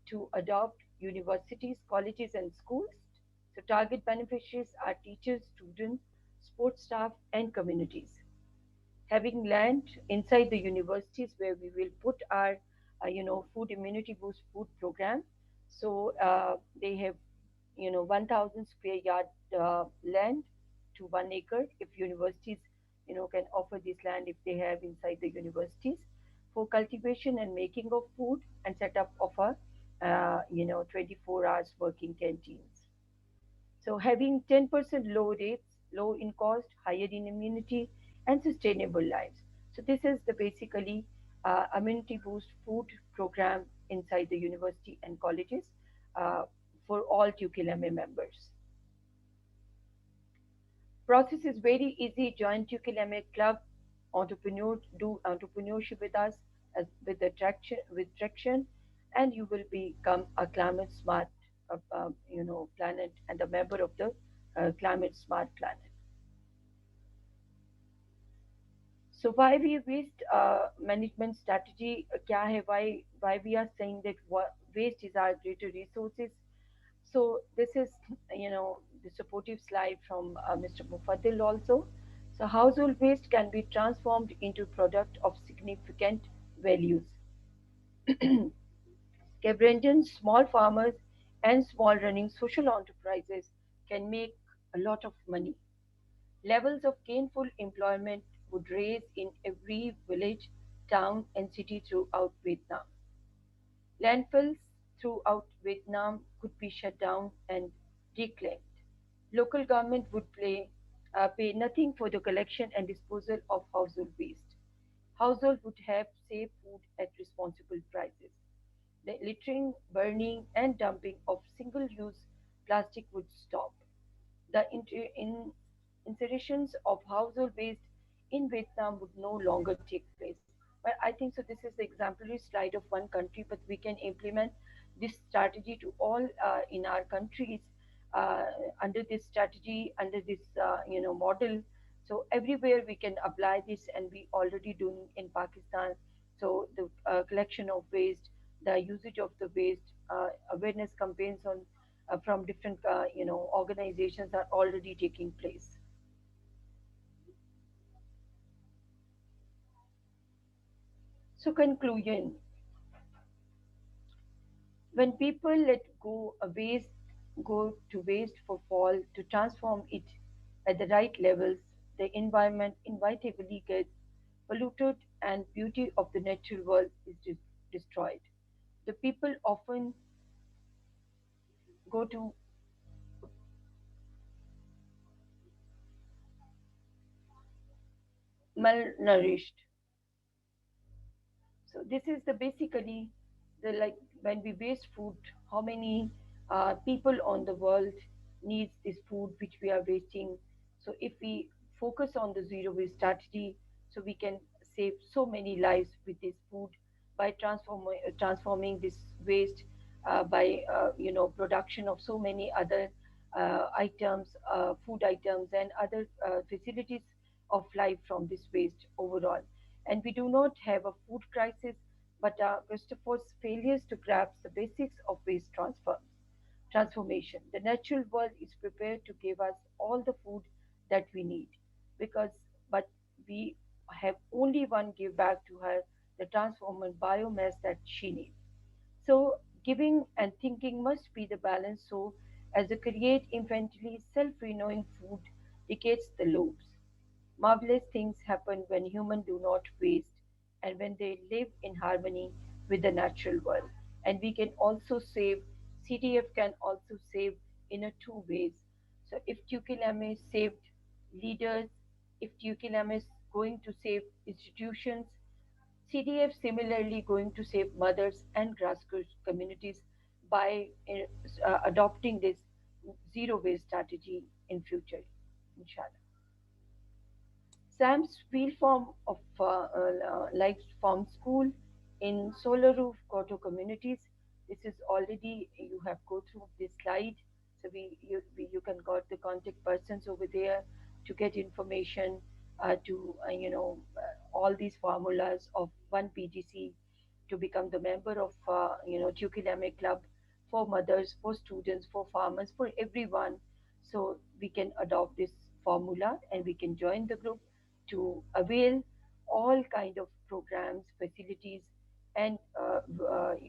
to adopt universities, colleges, and schools. So target beneficiaries are teachers, students, sports staff, and communities. Having land inside the universities where we will put our, food immunity boost food program. So they have, 1,000 square yard land to 1 acre. If universities, can offer this land if they have inside the universities for cultivation and making of food, and set up of a, 24 hours working canteens. So having 10% low rates, low in cost, higher in immunity, and sustainable lives. So this is the basically immunity boost food program inside the university and colleges for all TUKILAME members. Process is very easy. Join TUKILAME club. Entrepreneurs do entrepreneurship with us with traction, and you will become a climate smart, planet, and a member of the climate smart planet. So why we waste management strategy? क्या है? Why we are saying that waste is our greater resources? So this is, the supportive slide from Mr. Mufaddil also. So household waste can be transformed into product of significant values. Cabrandans, small farmers, and small running social enterprises can make a lot of money. Levels of gainful employment would rise in every village, town, and city throughout Vietnam. Landfills throughout Vietnam could be shut down and reclaimed. Local government would pay nothing for the collection and disposal of household waste. Households would have safe food at responsible prices. The littering, burning, and dumping of single-use plastic would stop. The Incinerations of household waste in Vietnam would no longer take place. But I think so. This is the exemplary slide of one country, but we can implement this strategy to all in our countries uh, under this strategy, under this model. So everywhere we can apply this, and we already doing in Pakistan. So the collection of waste, the usage of the waste, awareness campaigns on from different organizations are already taking place. So conclusion: when people let go a waste, go to waste for fall to transform it at the right levels, the environment inevitably gets polluted and beauty of the natural world is destroyed. The people often go to malnourished. So this is the basically the like when we waste food, how many people on the world needs this food which we are wasting. So if we focus on the zero waste strategy, so we can save so many lives with this food by transforming this waste by production of so many other items, food items, and other facilities of life from this waste overall. And we do not have a food crisis, but Christopher's failures to grasp the basics of waste transformation. The natural world is prepared to give us all the food that we need, because but we have only one give back to her the transformed biomass that she needs. So giving and thinking must be the balance so as to create infinitely self-renewing food decades the loops. Marvelous things happen when humans do not waste and when they live in harmony with the natural world. And we can also save, CTF can also save in a two ways. So if Tukulame saved leaders, if Tukulame is going to save institutions, CDF similarly going to save mothers and grassroots communities by adopting this zero waste strategy in future, inshallah. Sam's wheel farm of life farm school in solar roof Koto communities. This is already you have go through this slide, so you can got the contact persons over there to get information to all these formulas of one PGC to become the member of Tukilame Club for mothers, for students, for farmers, for everyone. So we can adopt this formula and we can join the group to avail all kind of programs, facilities, and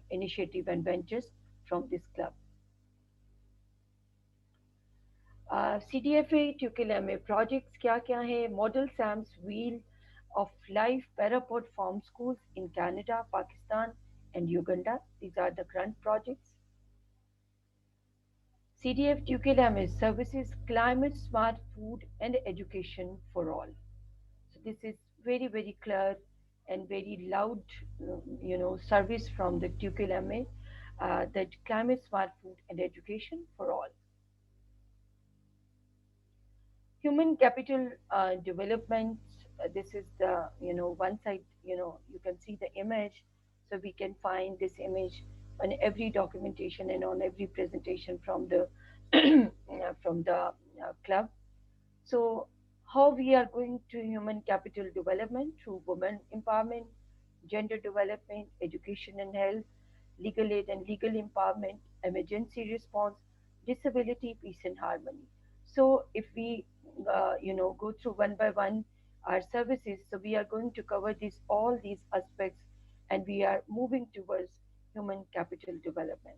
initiative and ventures from this club. CDFA Tukulame projects क्या है? Model Sam's Wheel of Life Parapod Farm Schools in Canada, Pakistan, and Uganda. These are the current projects. CDF Tukulame services climate smart food and education for all. So this is very, very clear and very loud, service from the Tukulame that climate smart food and education for all. Human capital development. This is the one side. You can see the image, so we can find this image on every documentation and on every presentation from the from the club. So, how we are going to human capital development through women empowerment, gender development, education and health, legal aid and legal empowerment, emergency response, disability, peace and harmony. So, if we go through one by one our services, so we are going to cover these all these aspects, and we are moving towards human capital development.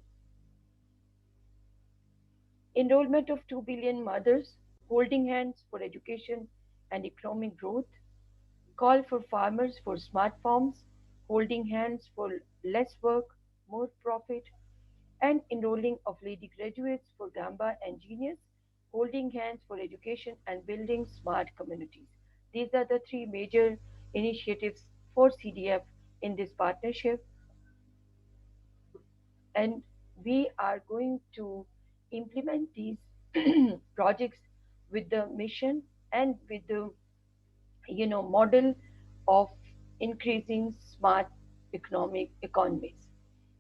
Enrollment of 2 billion mothers, holding hands for education and economic growth, call for farmers for smart farms, holding hands for less work, more profit, and enrolling of lady graduates for Gamba engineers, holding hands for education and building smart communities. These are the three major initiatives for CDF in this partnership, and we are going to implement these projects with the mission and with the model of increasing smart economies.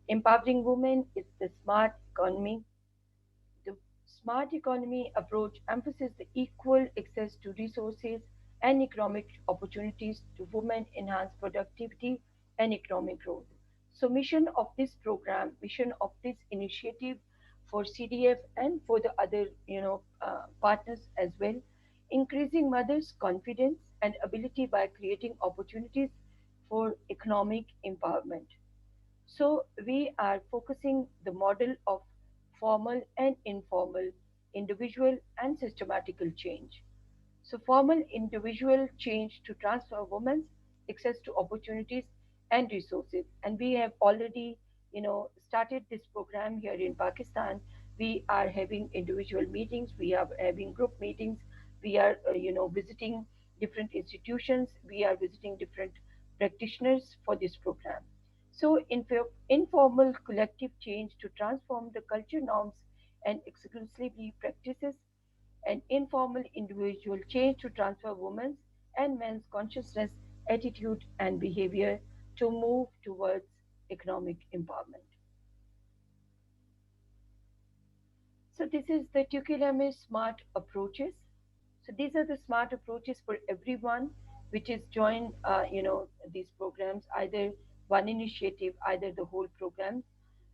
Empowering women is the smart economy. The smart economy approach emphasizes the equal access to resources and economic opportunities to women, enhance productivity and economic growth. So mission of this initiative for CDF and for the other partners as well, increasing mothers' confidence and ability by creating opportunities for economic empowerment. So we are focusing the model of formal and informal, individual and systematical change. So formal individual change to transfer women's access to opportunities and resources. And we have already, started this program here in Pakistan. We are having individual meetings, we are having group meetings, we are, visiting different institutions, we are visiting different practitioners for this program. So informal collective change to transform the culture norms and exclusively practices, and informal individual change to transfer women's and men's consciousness, attitude, and behavior to move towards economic empowerment. So this is the Tukulame smart approaches. So these are the smart approaches for everyone, which is join, these programs, either one initiative, either the whole program.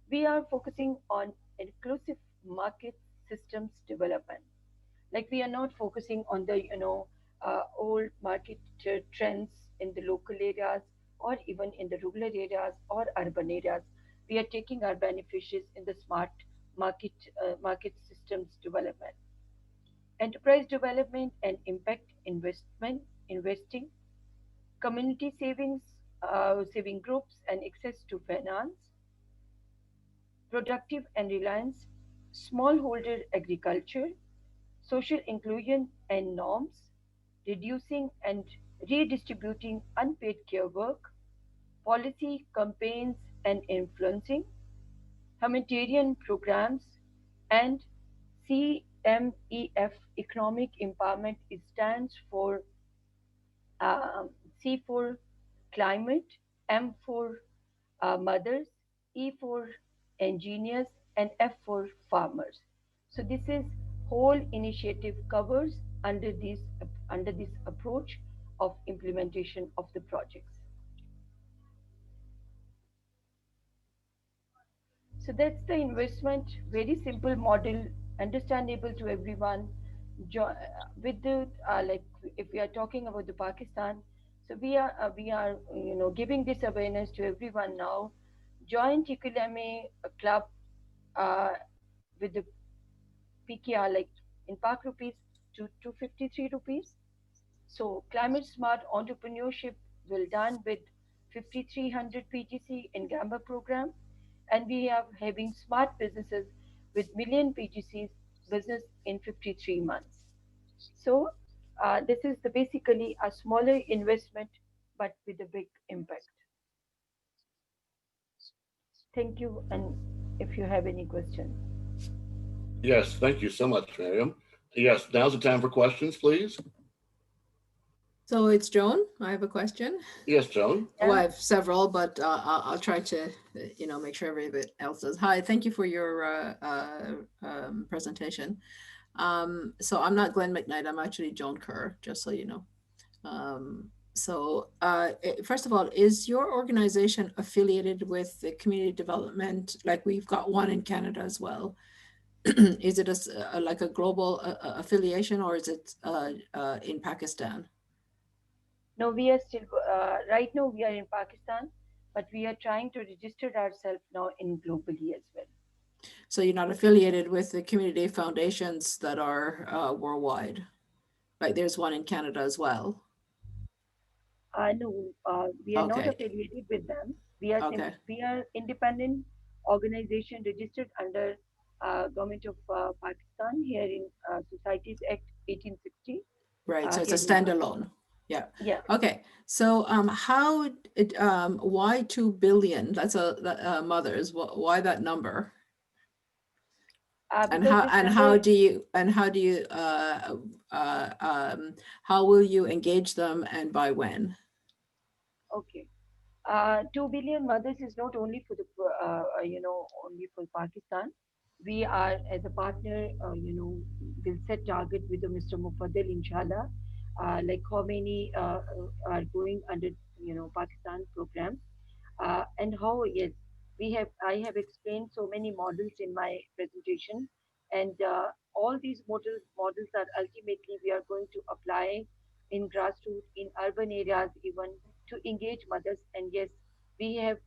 We are focusing on inclusive market systems development. Like we are not focusing on the old market trends in the local areas or even in the rural areas or urban areas. We are taking our beneficiaries in the smart market systems development, enterprise development and impact investing, community saving groups and access to finance, productive and reliance, smallholder agriculture, social inclusion and norms, reducing and redistributing unpaid care work, policy campaigns and influencing, humanitarian programs, and CMEF economic empowerment. It stands for C for climate, M for mothers, E for engineers, and F for farmers. So this is whole initiative covers under this approach of implementation of the projects. So that's the investment, very simple model, understandable to everyone. With the like, if we are talking about the Pakistan, so we are giving this awareness to everyone now. Join Tikulame club with the PKR, like in Pak rupees to 253 rupees. So climate smart entrepreneurship will done with 5300 PGC in Gamba program, and we are having smart businesses with million PGCs business in 53 months. So this is basically a smaller investment, but with a big impact. Thank you, and if you have any questions. Yes, thank you so much, Miriam. Yes, now's the time for questions, please. So it's Joan. I have a question. Yes, Joan. Well, I have several, but I'll try to, make sure everybody else does. Hi, thank you for your presentation. So I'm not Glenn McKnight. I'm actually Joan Kerr, just so you know. First of all, is your organization affiliated with the community development? Like we've got one in Canada as well. Is it like a global affiliation, or is it in Pakistan? No, we are still, right now we are in Pakistan, but we are trying to register ourselves now in globally as well. So you're not affiliated with the community foundations that are worldwide? Like there's one in Canada as well? No, we are not affiliated with them. We are independent organization registered under Government of Pakistan here in Societies Act 1860. Right, so it's a standalone. Yeah. Yeah. Okay. So why 2 billion? That's mothers. Why that number? And because this number, how will you engage them and by when? okay. 2 billion mothers is not only for the, only for Pakistan. We are, as a partner, will set target with the Mr. Mufaddal, inshallah, like how many are going under, Pakistan programs, and how, yes, I have explained so many models in my presentation, and all these models are ultimately we are going to apply in grassroots, in urban areas, even to engage mothers. And yes, we have,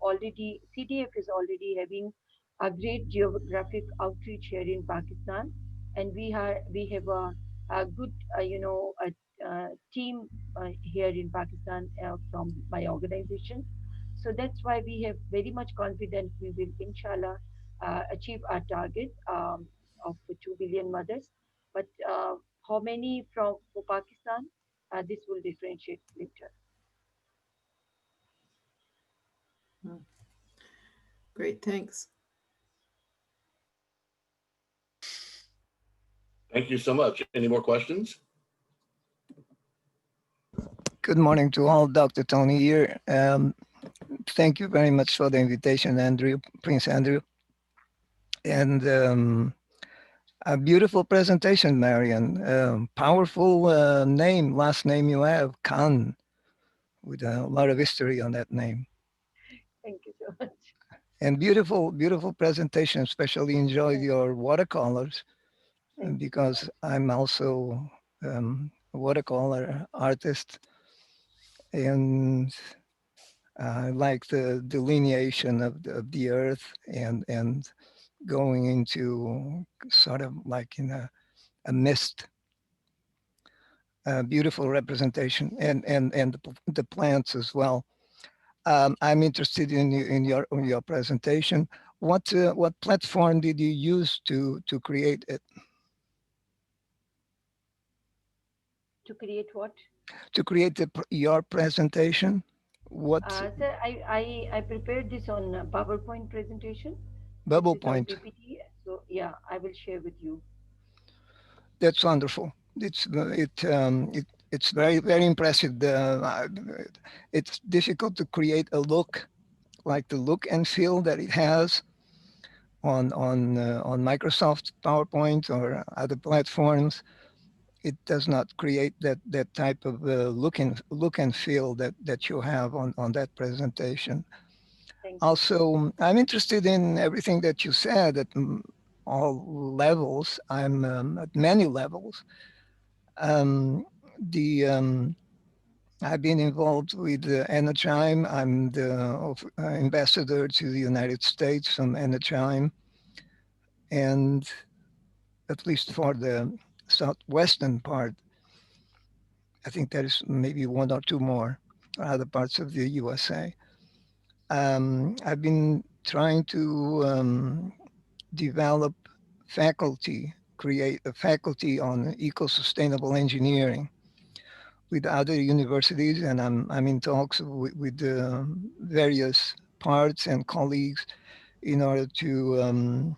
already, CDF is already having a great geographic outreach here in Pakistan, and we have a good, team here in Pakistan from my organization. So that's why we have very much confidence we will, inshallah, achieve our target of 2 billion mothers. But how many for Pakistan? This will differentiate later. Great, thanks. Thank you so much. Any more questions? Good morning to all. Dr. Tony here. Thank you very much for the invitation, Andrew, Prince Andrew. And a beautiful presentation, Marian. Powerful last name you have, Khan, with a lot of history on that name. Thank you so much. And beautiful, beautiful presentation. Especially enjoyed your watercolors because I'm also a watercolor artist, and I like the delineation of the earth and going into sort of like in a mist. Beautiful representation, and the plants as well. I'm interested in your presentation. What platform did you use to create it? To create what? To create your presentation. What? Sir, I prepared this on PowerPoint presentation. Bubble This is on point. PPT. So yeah, I will share with you. That's wonderful. It's very, very impressive. It's difficult to create a look like the look and feel that it has on Microsoft PowerPoint or other platforms. It does not create that type of look and feel that you have on that presentation. Also, I'm interested in everything that you said at all levels. I'm at many levels. I've been involved with NHIME. I'm the ambassador to the United States from NHIME, and at least for the southwestern part, I think there is maybe one or two more other parts of the USA. I've been trying to develop faculty, create a faculty on eco-sustainable engineering with other universities, and I'm in talks with various parts and colleagues in order to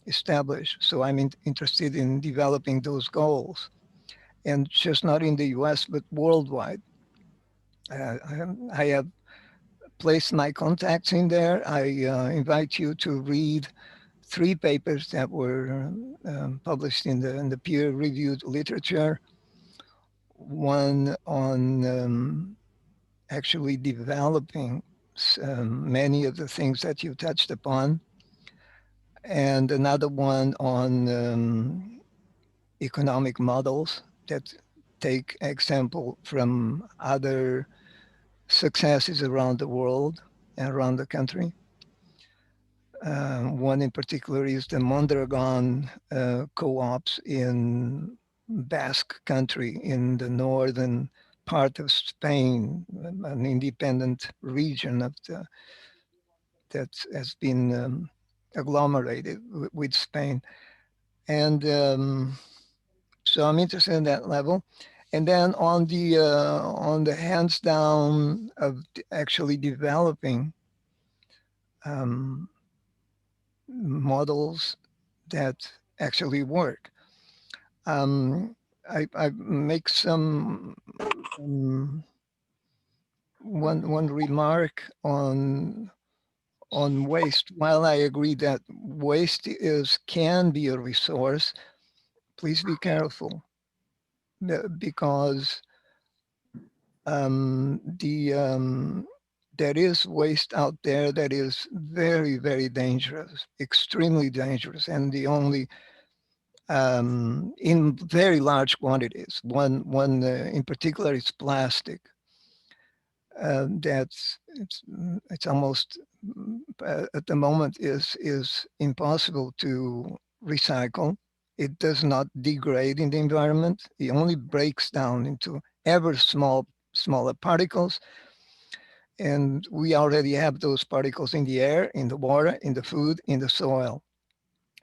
establish. So I'm interested in developing those goals, and just not in the US, but worldwide. I have placed my contacts in there. I invite you to read 3 papers that were published in the peer-reviewed literature. One on actually developing many of the things that you touched upon, and another one on economic models that take example from other successes around the world and around the country. One in particular is the Mondragon co-ops in Basque country in the northern part of Spain, an independent region of that has been agglomerated with Spain. And so I'm interested in that level. And then on the hands down of actually developing models that actually work. I make some one remark on waste. While I agree that waste can be a resource, please be careful, because there is waste out there that is very, very dangerous, extremely dangerous, and the only in very large quantities. One in particular is plastic. It's almost at the moment is impossible to recycle. It does not degrade in the environment. It only breaks down into ever smaller particles. And we already have those particles in the air, in the water, in the food, in the soil.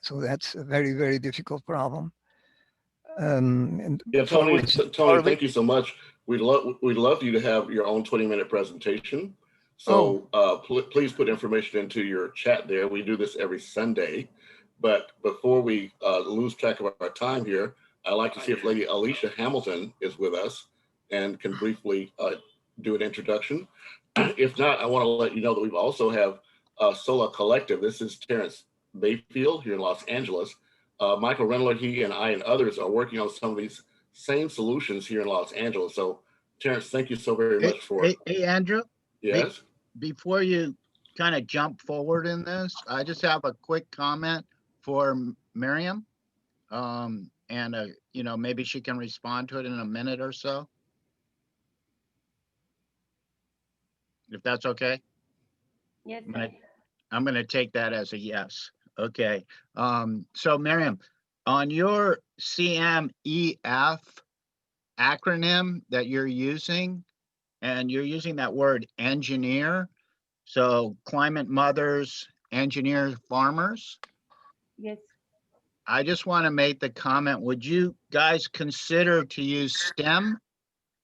So that's a very, very difficult problem. Yeah, Tony, thank you so much. We'd love you to have your own 20-minute presentation. So please put information into your chat there. We do this every Sunday. But before we lose track of our time here, I'd like to see if Lady Alicia Hamilton is with us and can briefly do an introduction. If not, I want to let you know that we also have Sola Collective. This is Terrence Bayfield here in Los Angeles. Michael Renler, he and I and others are working on some of these same solutions here in Los Angeles. So, Terrence, thank you so very much for. Hey, Andrew. Yes. Before you kind of jump forward in this, I just have a quick comment for Miriam, and you know, maybe she can respond to it in a minute or so, if that's okay. Yes. I'm going to take that as a yes. Okay. So Miriam, on your CMEF acronym that you're using, and you're using that word engineer, so climate mothers, engineer farmers. Yes. I just want to make the comment, would you guys consider to use STEM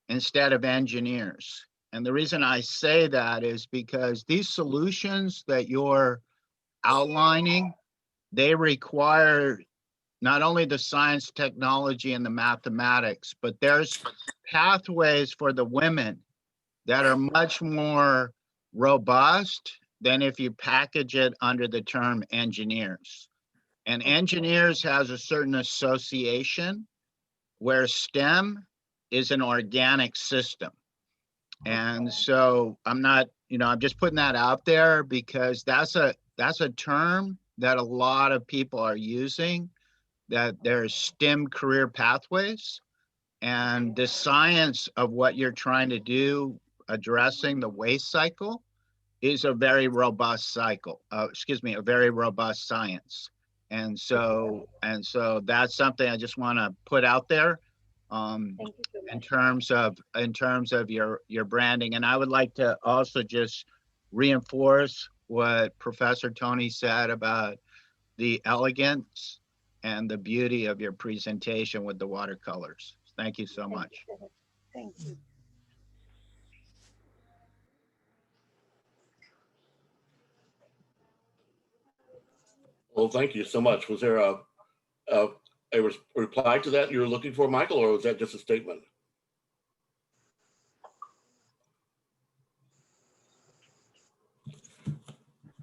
instead of engineers? And the reason I say that is because these solutions that you're outlining, they require not only the science, technology, and the mathematics, but there's pathways for the women that are much more robust than if you package it under the term engineers. And engineers has a certain association, where STEM is an organic system. And so I'm not, you know, I'm just putting that out there because that's a term that a lot of people are using, that there's STEM career pathways, and the science of what you're trying to do, addressing the waste cycle, is a very robust cycle, a very robust science. And so that's something I just want to put out there. In terms of your branding. And I would like to also just reinforce what Professor Tony said about the elegance and the beauty of your presentation with the watercolors. Thank you so much. Thank you. Well, thank you so much. Was there a reply to that you were looking for, Michael, or was that just a statement?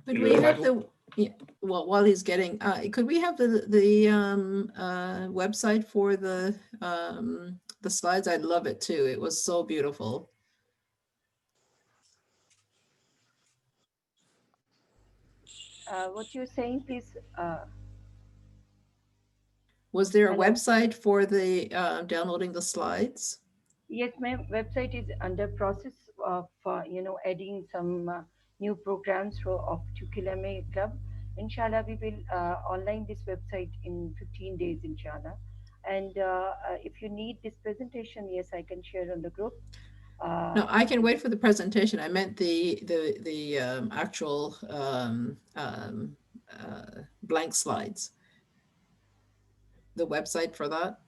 Could we have well, while he's getting, could we have the website for the slides? I'd love it too. It was so beautiful. What you're saying, please. Was there a website for the downloading the slides? Yes, my website is under process of adding some new programs of Tukulame Club. Inshallah, we will online this website in 15 days, inshallah. And if you need this presentation, yes, I can share on the group. No, I can wait for the presentation. I meant the actual blank slides. The website for that,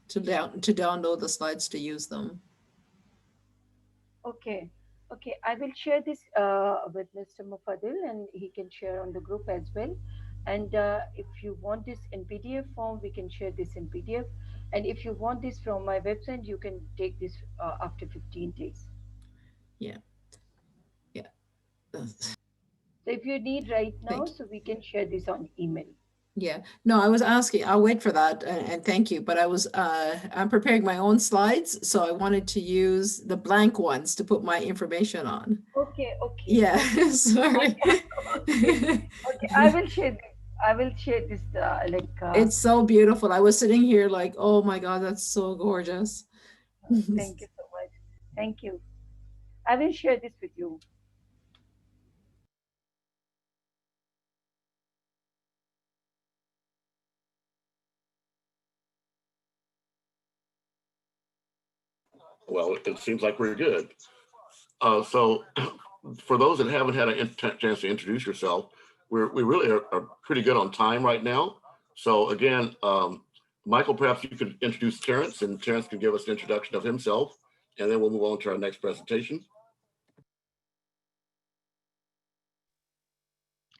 to download the slides to use them. Okay, I will share this with Mr. Mufadil, and he can share on the group as well. And if you want this in PDF form, we can share this in PDF. And if you want this from my website, you can take this after 15 days. Yeah. Yeah. So if you need right now, Thank you. so we can share this on email. Yeah, no, I was asking, I'll wait for that and thank you, but I'm preparing my own slides, so I wanted to use the blank ones to put my information on. Okay, okay. Yeah, Okay. sorry. Okay, I will share this. I will share this It's so beautiful. I was sitting here like, oh my God, that's so gorgeous. Thank you so much. Thank you. I will share this with you. Well, it seems like we're good. So for those that haven't had a chance to introduce yourself, we really are pretty good on time right now. So again, Michael, perhaps you could introduce Terrence, and Terrence can give us an introduction of himself, and then we'll move on to our next presentation.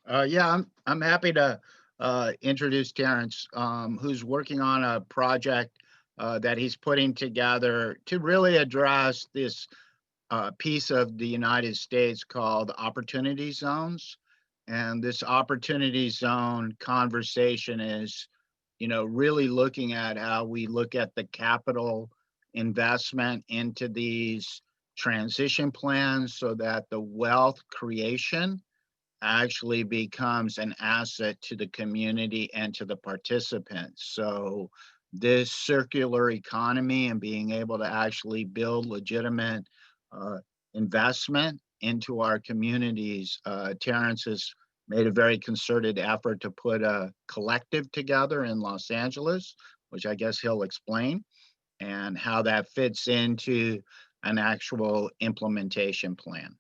Yeah, I'm happy to introduce Terrence, who's working on a project that he's putting together to really address this piece of the United States called opportunity zones. And this opportunity zone conversation is, really looking at how we look at the capital investment into these transition plans so that the wealth creation actually becomes an asset to the community and to the participants. So this circular economy and being able to actually build legitimate investment into our communities, Terrence has made a very concerted effort to put a collective together in Los Angeles, which I guess he'll explain, and how that fits into an actual implementation plan.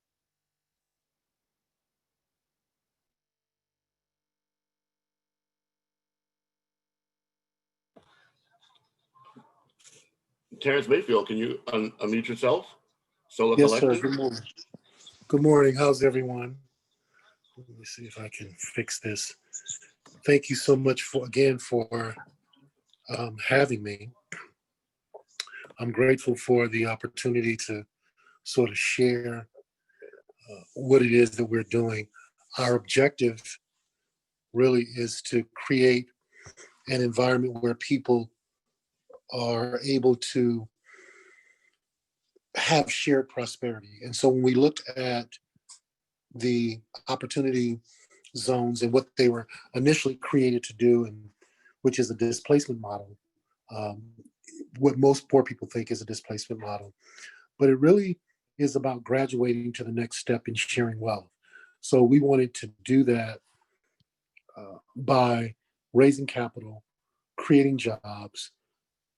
Terrence Mayfield, can you unmute yourself? Solar Yes, Collective. sir. Good morning. Good morning. How's everyone? Let me see if I can fix this. Thank you so much for having me. I'm grateful for the opportunity to sort of share what it is that we're doing. Our objective really is to create an environment where people are able to have shared prosperity. And so when we looked at the opportunity zones and what they were initially created to do, and which is a displacement model, what most poor people think is a displacement model, but it really is about graduating to the next step in sharing wealth. So we wanted to do that by raising capital, creating jobs,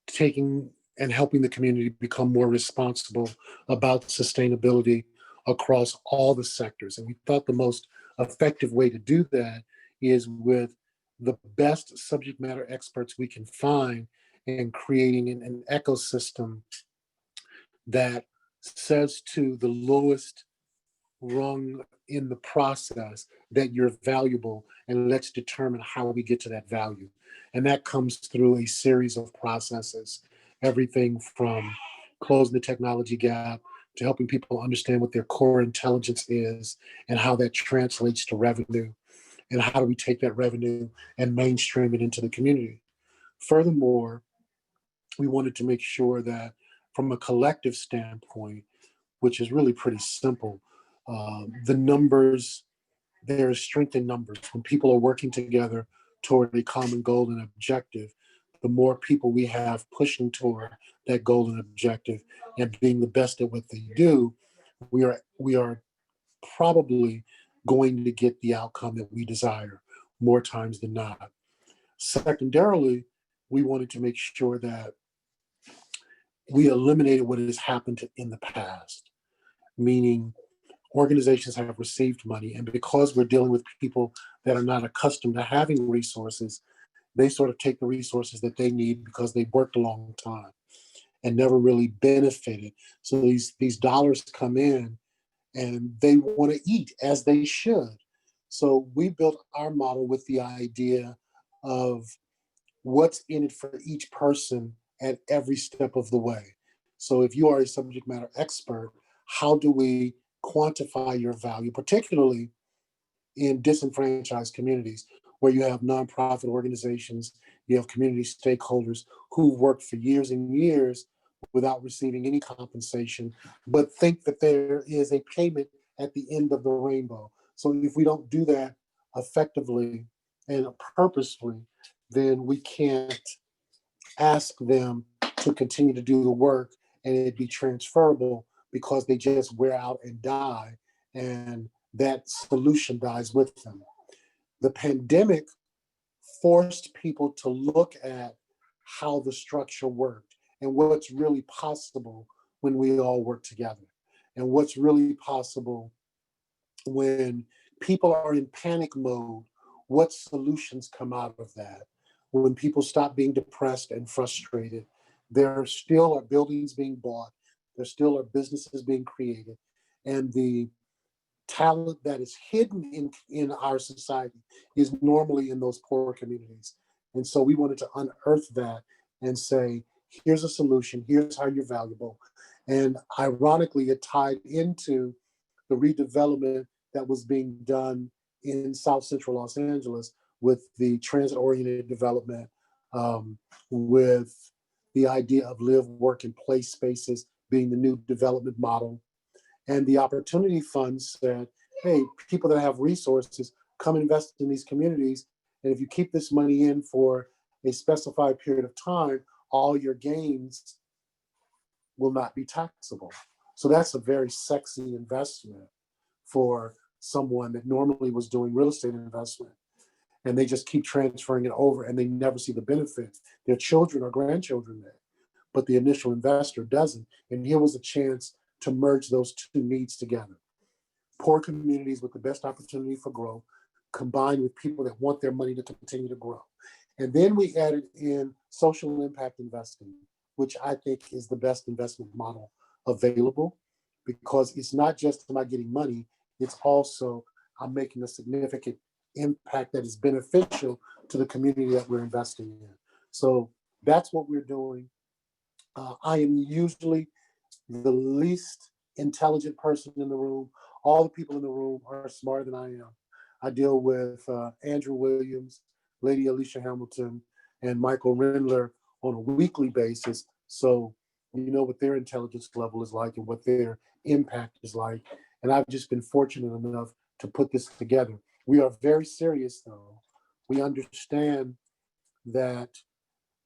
taking and helping the community become more responsible about sustainability across all the sectors. And we thought the most effective way to do that is with the best subject matter experts we can find and creating an ecosystem that says to the lowest rung in the process that you're valuable, and let's determine how we get to that value. And that comes through a series of processes, everything from closing the technology gap to helping people understand what their core intelligence is and how that translates to revenue, and how do we take that revenue and mainstream it into the community. Furthermore, we wanted to make sure that from a collective standpoint, which is really pretty simple, the numbers, there is strength in numbers. When people are working together toward a common goal and objective, the more people we have pushing toward that goal and objective and being the best at what they do, we are probably going to get the outcome that we desire more times than not. Secondarily, we wanted to make sure that we eliminated what has happened in the past, meaning organizations have received money, and because we're dealing with people that are not accustomed to having resources, they sort of take the resources that they need because they worked a long time and never really benefited. So these dollars come in and they want to eat as they should. So we built our model with the idea of what's in it for each person at every step of the way. So if you are a subject matter expert, how do we quantify your value, particularly in disenfranchised communities where you have nonprofit organizations, you have community stakeholders who've worked for years and years without receiving any compensation, but think that there is a payment at the end of the rainbow. So if we don't do that effectively and purposefully, then we can't ask them to continue to do the work and it be transferable because they just wear out and die, and that solution dies with them. The pandemic forced people to look at how the structure worked and what's really possible when we all work together, and what's really possible when people are in panic mode, what solutions come out of that. When people stop being depressed and frustrated, there still are buildings being bought, there still are businesses being created, and the talent that is hidden in our society is normally in those poor communities. And so we wanted to unearth that and say, here's a solution, here's how you're valuable. And ironically, it tied into the redevelopment that was being done in South Central Los Angeles with the transit-oriented development, with the idea of live, work, and play spaces being the new development model. And the opportunity funds said, hey, people that have resources, come invest in these communities. And if you keep this money in for a specified period of time, all your gains will not be taxable. So that's a very sexy investment for someone that normally was doing real estate investment. And they just keep transferring it over and they never see the benefit. Their children or grandchildren may, but the initial investor doesn't. And here was a chance to merge those two needs together. Poor communities with the best opportunity for growth, combined with people that want their money to continue to grow. And then we added in social impact investing, which I think is the best investment model available, because it's not just about getting money, it's also I'm making a significant impact that is beneficial to the community that we're investing in. So that's what we're doing. I am usually the least intelligent person in the room. All the people in the room are smarter than I am. I deal with Andrew Williams, Lady Alicia Hamilton, and Michael Rindler on a weekly basis. So you know what their intelligence level is like and what their impact is like. And I've just been fortunate enough to put this together. We are very serious though. We understand that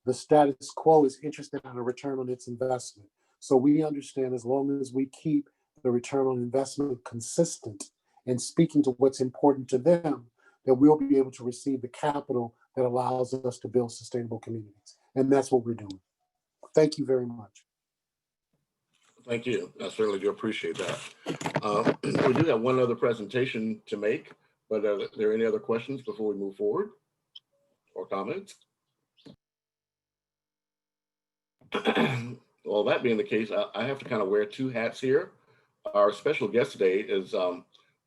the status quo is interested in a return on its investment. So we understand as long as we keep the return on investment consistent and speaking to what's important to them, that we'll be able to receive the capital that allows us to build sustainable communities. And that's what we're doing. Thank you very much. Thank you. I certainly do appreciate that. We do have one other presentation to make, but are there any other questions before we move forward or comments? Well, that being the case, I have to kind of wear two hats here. Our special guest today is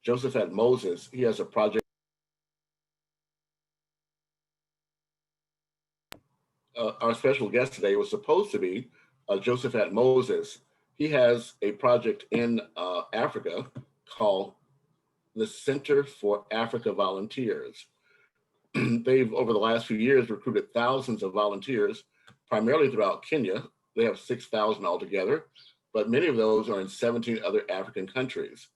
Josephat Moses. He has a project. Our special guest today was supposed to be Josephat Moses. He has a project in Africa called the Center for Africa Volunteers. They've, over the last few years, recruited thousands of volunteers, primarily throughout Kenya. They have 6,000 altogether, but many of those are in 17 other African countries.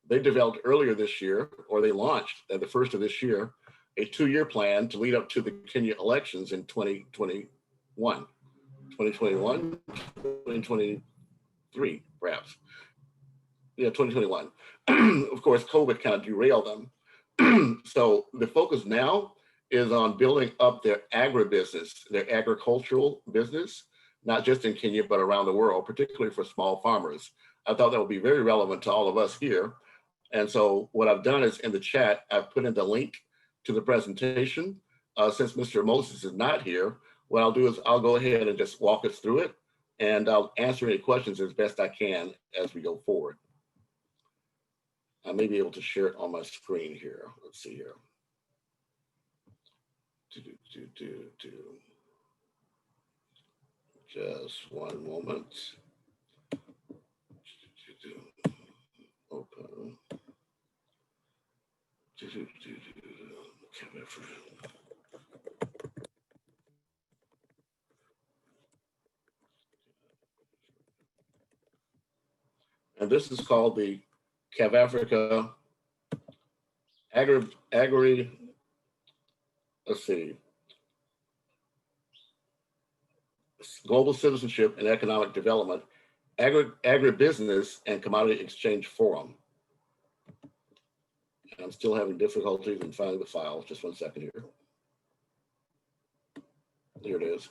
They developed earlier this year, or they launched at the first of this year, a 2-year plan to lead up to the Kenya elections in 2021, 2023, perhaps. Yeah, 2021. Of course, COVID kind of derailed them. So the focus now is on building up their agribusiness, their agricultural business, not just in Kenya, but around the world, particularly for small farmers. I thought that would be very relevant to all of us here. And so what I've done is in the chat, I've put in the link to the presentation. Since Mr. Moses is not here, what I'll do is I'll go ahead and just walk us through it, and I'll answer any questions as best I can as we go forward. I may be able to share it on my screen here. Let's see here. Just one moment. Open. And this is called the CAV-Africa let's see, Global Citizenship and Economic Development, Agribusiness and Commodity Exchange Forum. And I'm still having difficulties in finding the file. Just one second here. Here it is.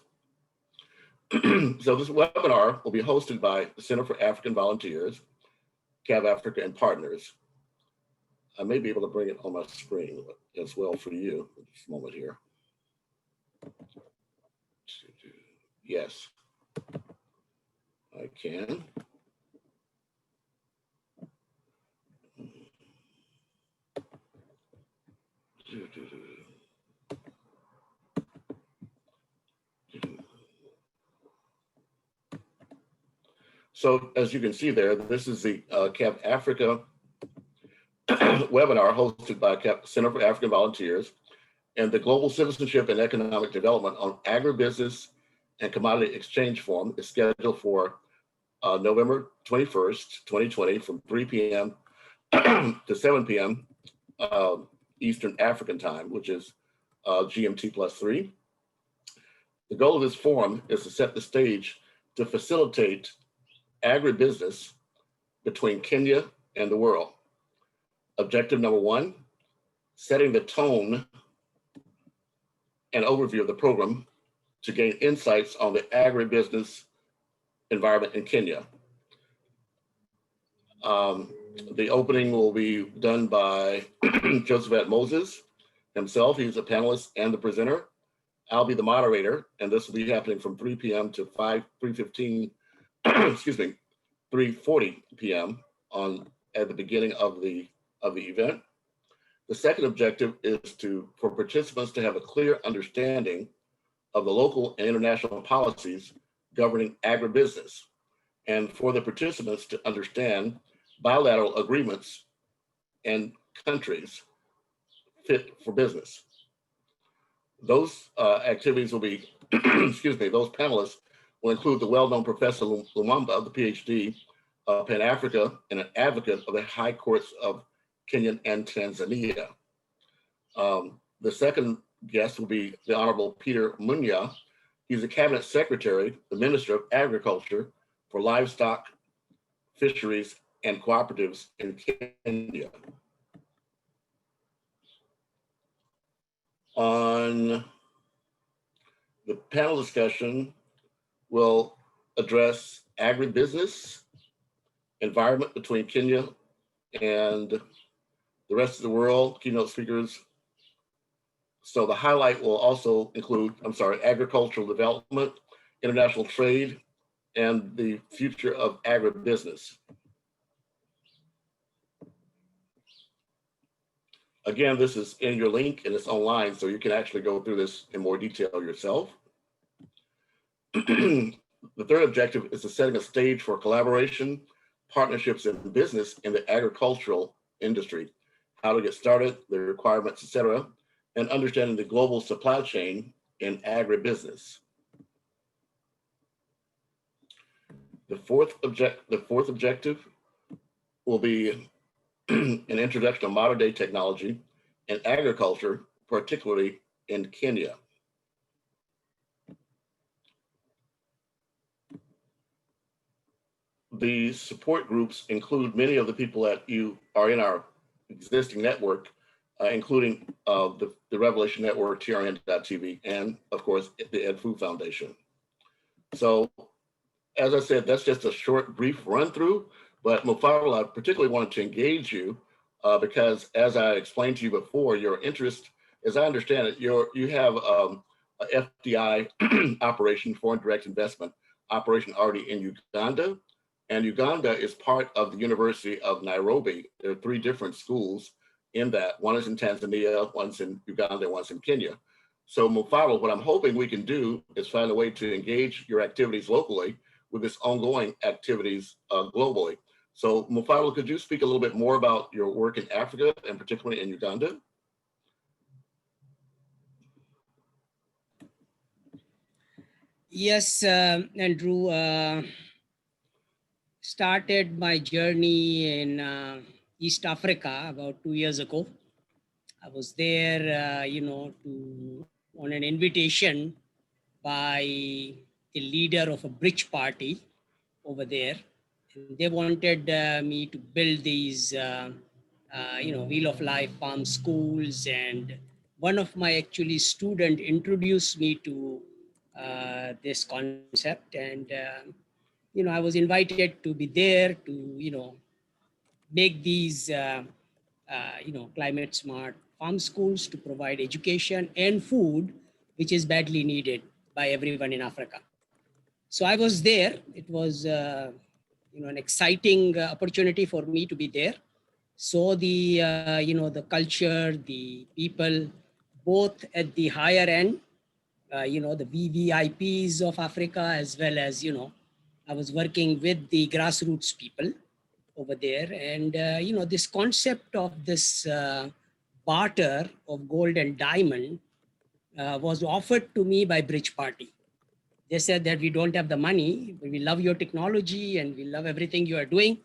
So this webinar will be hosted by the Center for African Volunteers, CAV-Africa, and partners. I may be able to bring it on my screen as well for you. Just a moment here. Yes, I can. So as you can see there, this is the CAV-Africa webinar hosted by Center for African Volunteers and the Global Citizenship and Economic Development on Agribusiness and Commodity Exchange Forum is scheduled for November 21st, 2020 from 3 p.m. to 7 p.m. Eastern African time, which is GMT +3. The goal of this forum is to set the stage to facilitate agribusiness between Kenya and the world. Objective number 1, setting the tone and overview of the program to gain insights on the agribusiness environment in Kenya. The opening will be done by Josephat Moses himself. He's a panelist and the presenter. I'll be the moderator, and this will be happening from 3 p.m. to 3:15, excuse me, 3:40 p.m. at the beginning of the event. The second objective is for participants to have a clear understanding of the local and international policies governing agribusiness, and for the participants to understand bilateral agreements and countries fit for business. Those activities will be, excuse me, those panelists will include the well-known Professor Lumumba, the PhD, Pan-Africa, and an advocate of the high courts of Kenya and Tanzania. The second guest will be the Honorable Peter Munya. He's the Cabinet Secretary, the Minister of Agriculture for Livestock, Fisheries, and Cooperatives in Kenya. On the panel discussion, we'll address agribusiness, environment between Kenya and the rest of the world, keynote speakers. So the highlight will also include, agricultural development, international trade, and the future of agribusiness. Again, this is in your link and it's online, so you can actually go through this in more detail yourself. The third objective is setting a stage for collaboration, partnerships, and business in the agricultural industry, how to get started, the requirements, etc., and understanding the global supply chain in agribusiness. The fourth objective will be an introduction of modern day technology and agriculture, particularly in Kenya. The support groups include many of the people that you are in our existing network, including the Revelation Network, TRN.TV, and of course, the Ed Fu Foundation. So, as I said, that's just a short, brief run through, but Mufawal, I particularly wanted to engage you because as I explained to you before, your interest, as I understand it, you have a FDI operation, foreign direct investment operation already in Uganda, And Uganda is part of the University of Nairobi. There are 3 different schools in that. One is in Tanzania, one's in Uganda, one's in Kenya. So Mufaro, what I'm hoping we can do is find a way to engage your activities locally with this ongoing activities globally. So Mufaro, could you speak a little bit more about your work in Africa and particularly in Uganda? Yes, Andrew, started my journey in East Africa about 2 years ago. I was there, on an invitation by the leader of a bridge party over there. And they wanted me to build these, Wheel of Life farm schools. And one of my actually student introduced me to this concept. And, I was invited to be there to, make these, climate smart farm schools to provide education and food, which is badly needed by everyone in Africa. So I was there. It was, an exciting opportunity for me to be there. Saw the, the culture, the people, both at the higher end, the VVIPs of Africa, as well as, I was working with the grassroots people over there. And, this concept of this barter of gold and diamond was offered to me by Bridge Party. They said that we don't have the money, but we love your technology and we love everything you are doing.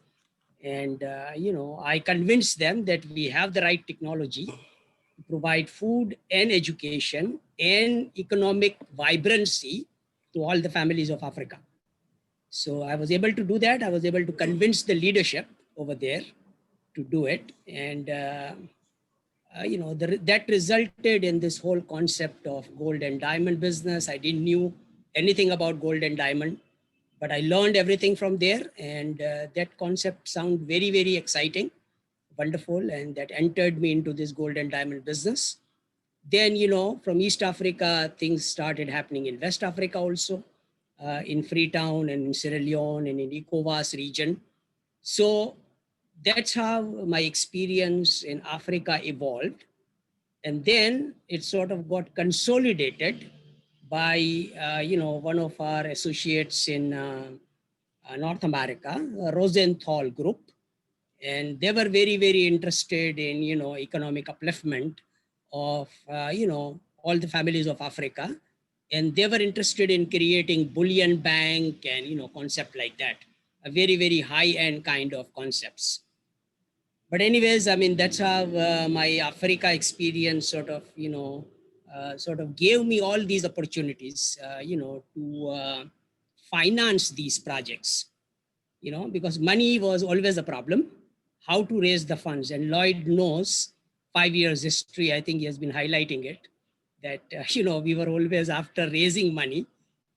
And, I convinced them that we have the right technology to provide food and education and economic vibrancy to all the families of Africa. So I was able to do that. I was able to convince the leadership over there to do it. And, that resulted in this whole concept of gold and diamond business. I didn't knew anything about gold and diamond, but I learned everything from there. And that concept sounded very, very exciting, wonderful. And that entered me into this gold and diamond business. Then, from East Africa, things started happening in West Africa also, in Freetown and in Sierra Leone and in ECOWAS region. So that's how my experience in Africa evolved. And then it sort of got consolidated by, one of our associates in North America, Rosenthal Group. And they were very, very interested in, economic upliftment of, all the families of Africa. And they were interested in creating bullion bank and, concept like that, a very, very high-end kind of concepts. But anyways, I mean, that's how my Africa experience sort of gave me all these opportunities, to finance these projects, because money was always a problem, how to raise the funds. And Lloyd knows 5 years history, I think he has been highlighting it, that, we were always after raising money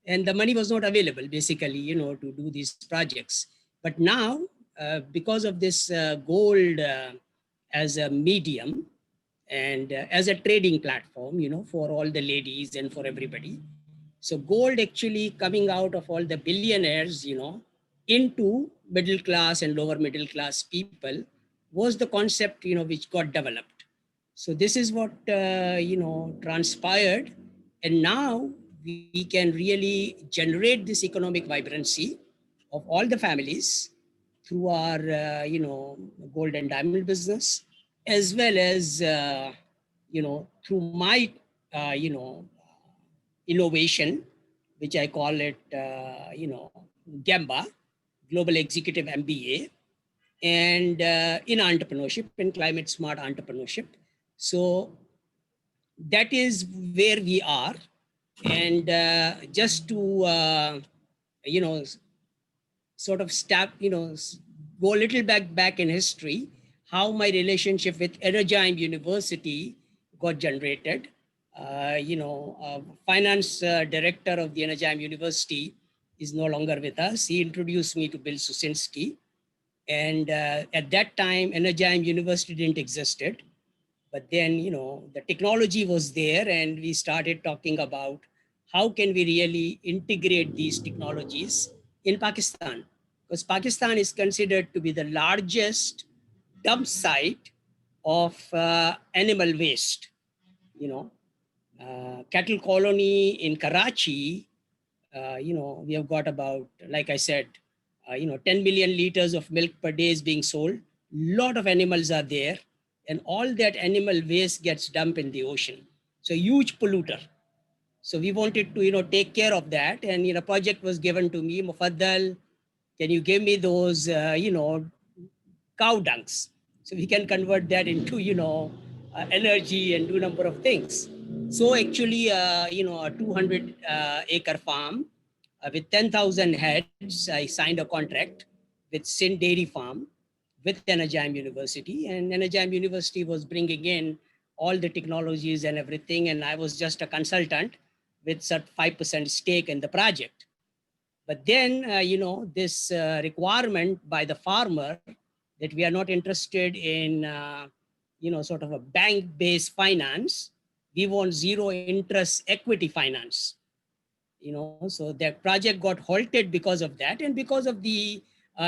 and the money was not available basically, to do these projects. But now, because of this gold as a medium and as a trading platform, for all the ladies and for everybody. So gold actually coming out of all the billionaires, into middle class and lower middle class people was the concept, which got developed. So this is what, transpired. And now we can really generate this economic vibrancy of all the families through our, gold and diamond business, as well as, through my, innovation, which I call it, GEMBA, Global Executive MBA, and in entrepreneurship, in climate smart entrepreneurship. So that is where we are. And just to, sort of go a little back in history, how my relationship with Energime University got generated. Finance director of the Energime University is no longer with us. He introduced me to Bill Susinski. And at that time, Energime University didn't existed. But then, the technology was there and we started talking about how can we really integrate these technologies in Pakistan? because Pakistan is considered to be the largest dump site of animal waste. You know, cattle colony in Karachi, you know, we have got about, like I said, you know, 10 million liters of milk per day is being sold. Lot of animals are there, and all that animal waste gets dumped in the ocean. So huge polluter. So we wanted to, you know, take care of that. And, you know, project was given to me, Mufaddal, can you give me those, you know, cow dungs? So we can convert that into, you know, energy and do a number of things. So actually, you know, a 200 acre farm with 10,000 heads, I signed a contract with Sindh Dairy Farm with Energym University, and Energym University was bringing in all the technologies and everything. And I was just a consultant with 5% stake in the project. But then, you know, this requirement by the farmer that we are not interested in, you know, sort of a bank-based finance. We want zero interest equity finance. You know, so that project got halted because of that, and because of the,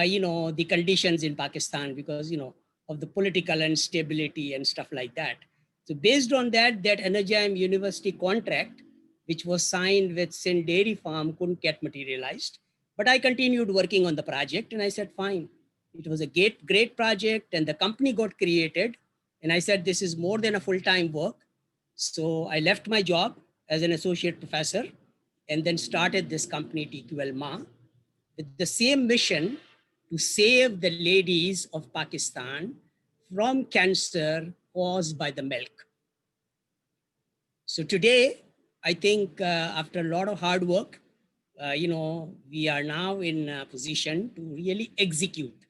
you know, the conditions in Pakistan, because, you know, of the political instability and stuff like that. So based on that, that Energym University contract, which was signed with Sindh Dairy Farm, couldn't get materialized. But I continued working on the project, and I said, fine. It was a great project, and the company got created. And I said, this is more than a full-time work. So I left my job as an associate professor and then started this company, TQL-MA, with the same mission to save the ladies of Pakistan from cancer caused by the milk. So today, I think after a lot of hard work, you know, we are now in a position to really execute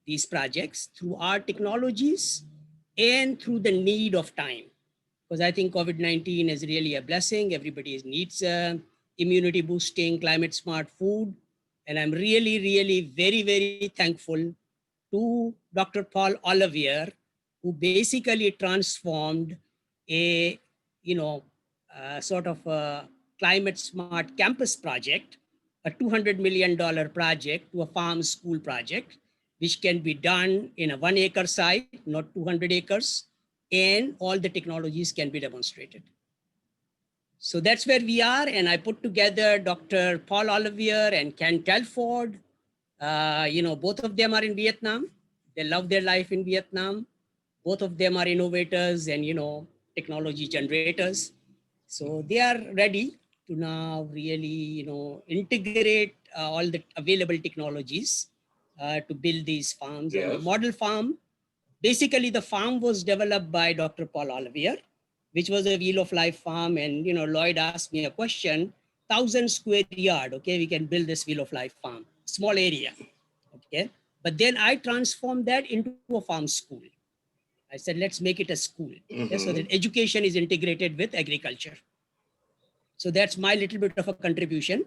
these projects through our technologies and through the need of time. Because I think COVID-19 is really a blessing. Everybody needs immunity boosting, climate smart food. And I'm really very thankful to Dr. Paul Olivier, who basically transformed a, you know, sort of a climate smart campus project, a $200 million project, to a farm school project, which can be done in a 1 acre site, not 200 acres, and all the technologies can be demonstrated. So that's where we are. And I put together Dr. Paul Olivier and Ken Telford. You know, both of them are in Vietnam. They love their life in Vietnam. Both of them are innovators and, you know, technology generators. So they are ready to now really, you know, integrate all the available technologies to build these farms. Yes. And the model farm, basically the farm was developed by Dr. Paul Olivier, which was a Wheel of Life farm. And, you know, Lloyd asked me a question, 1,000 square yard, okay, we can build this Wheel of Life farm, small area, okay? But then I transformed that into a farm school. I said, let's make it a school, okay, so that education is integrated with agriculture. So that's my little bit of a contribution.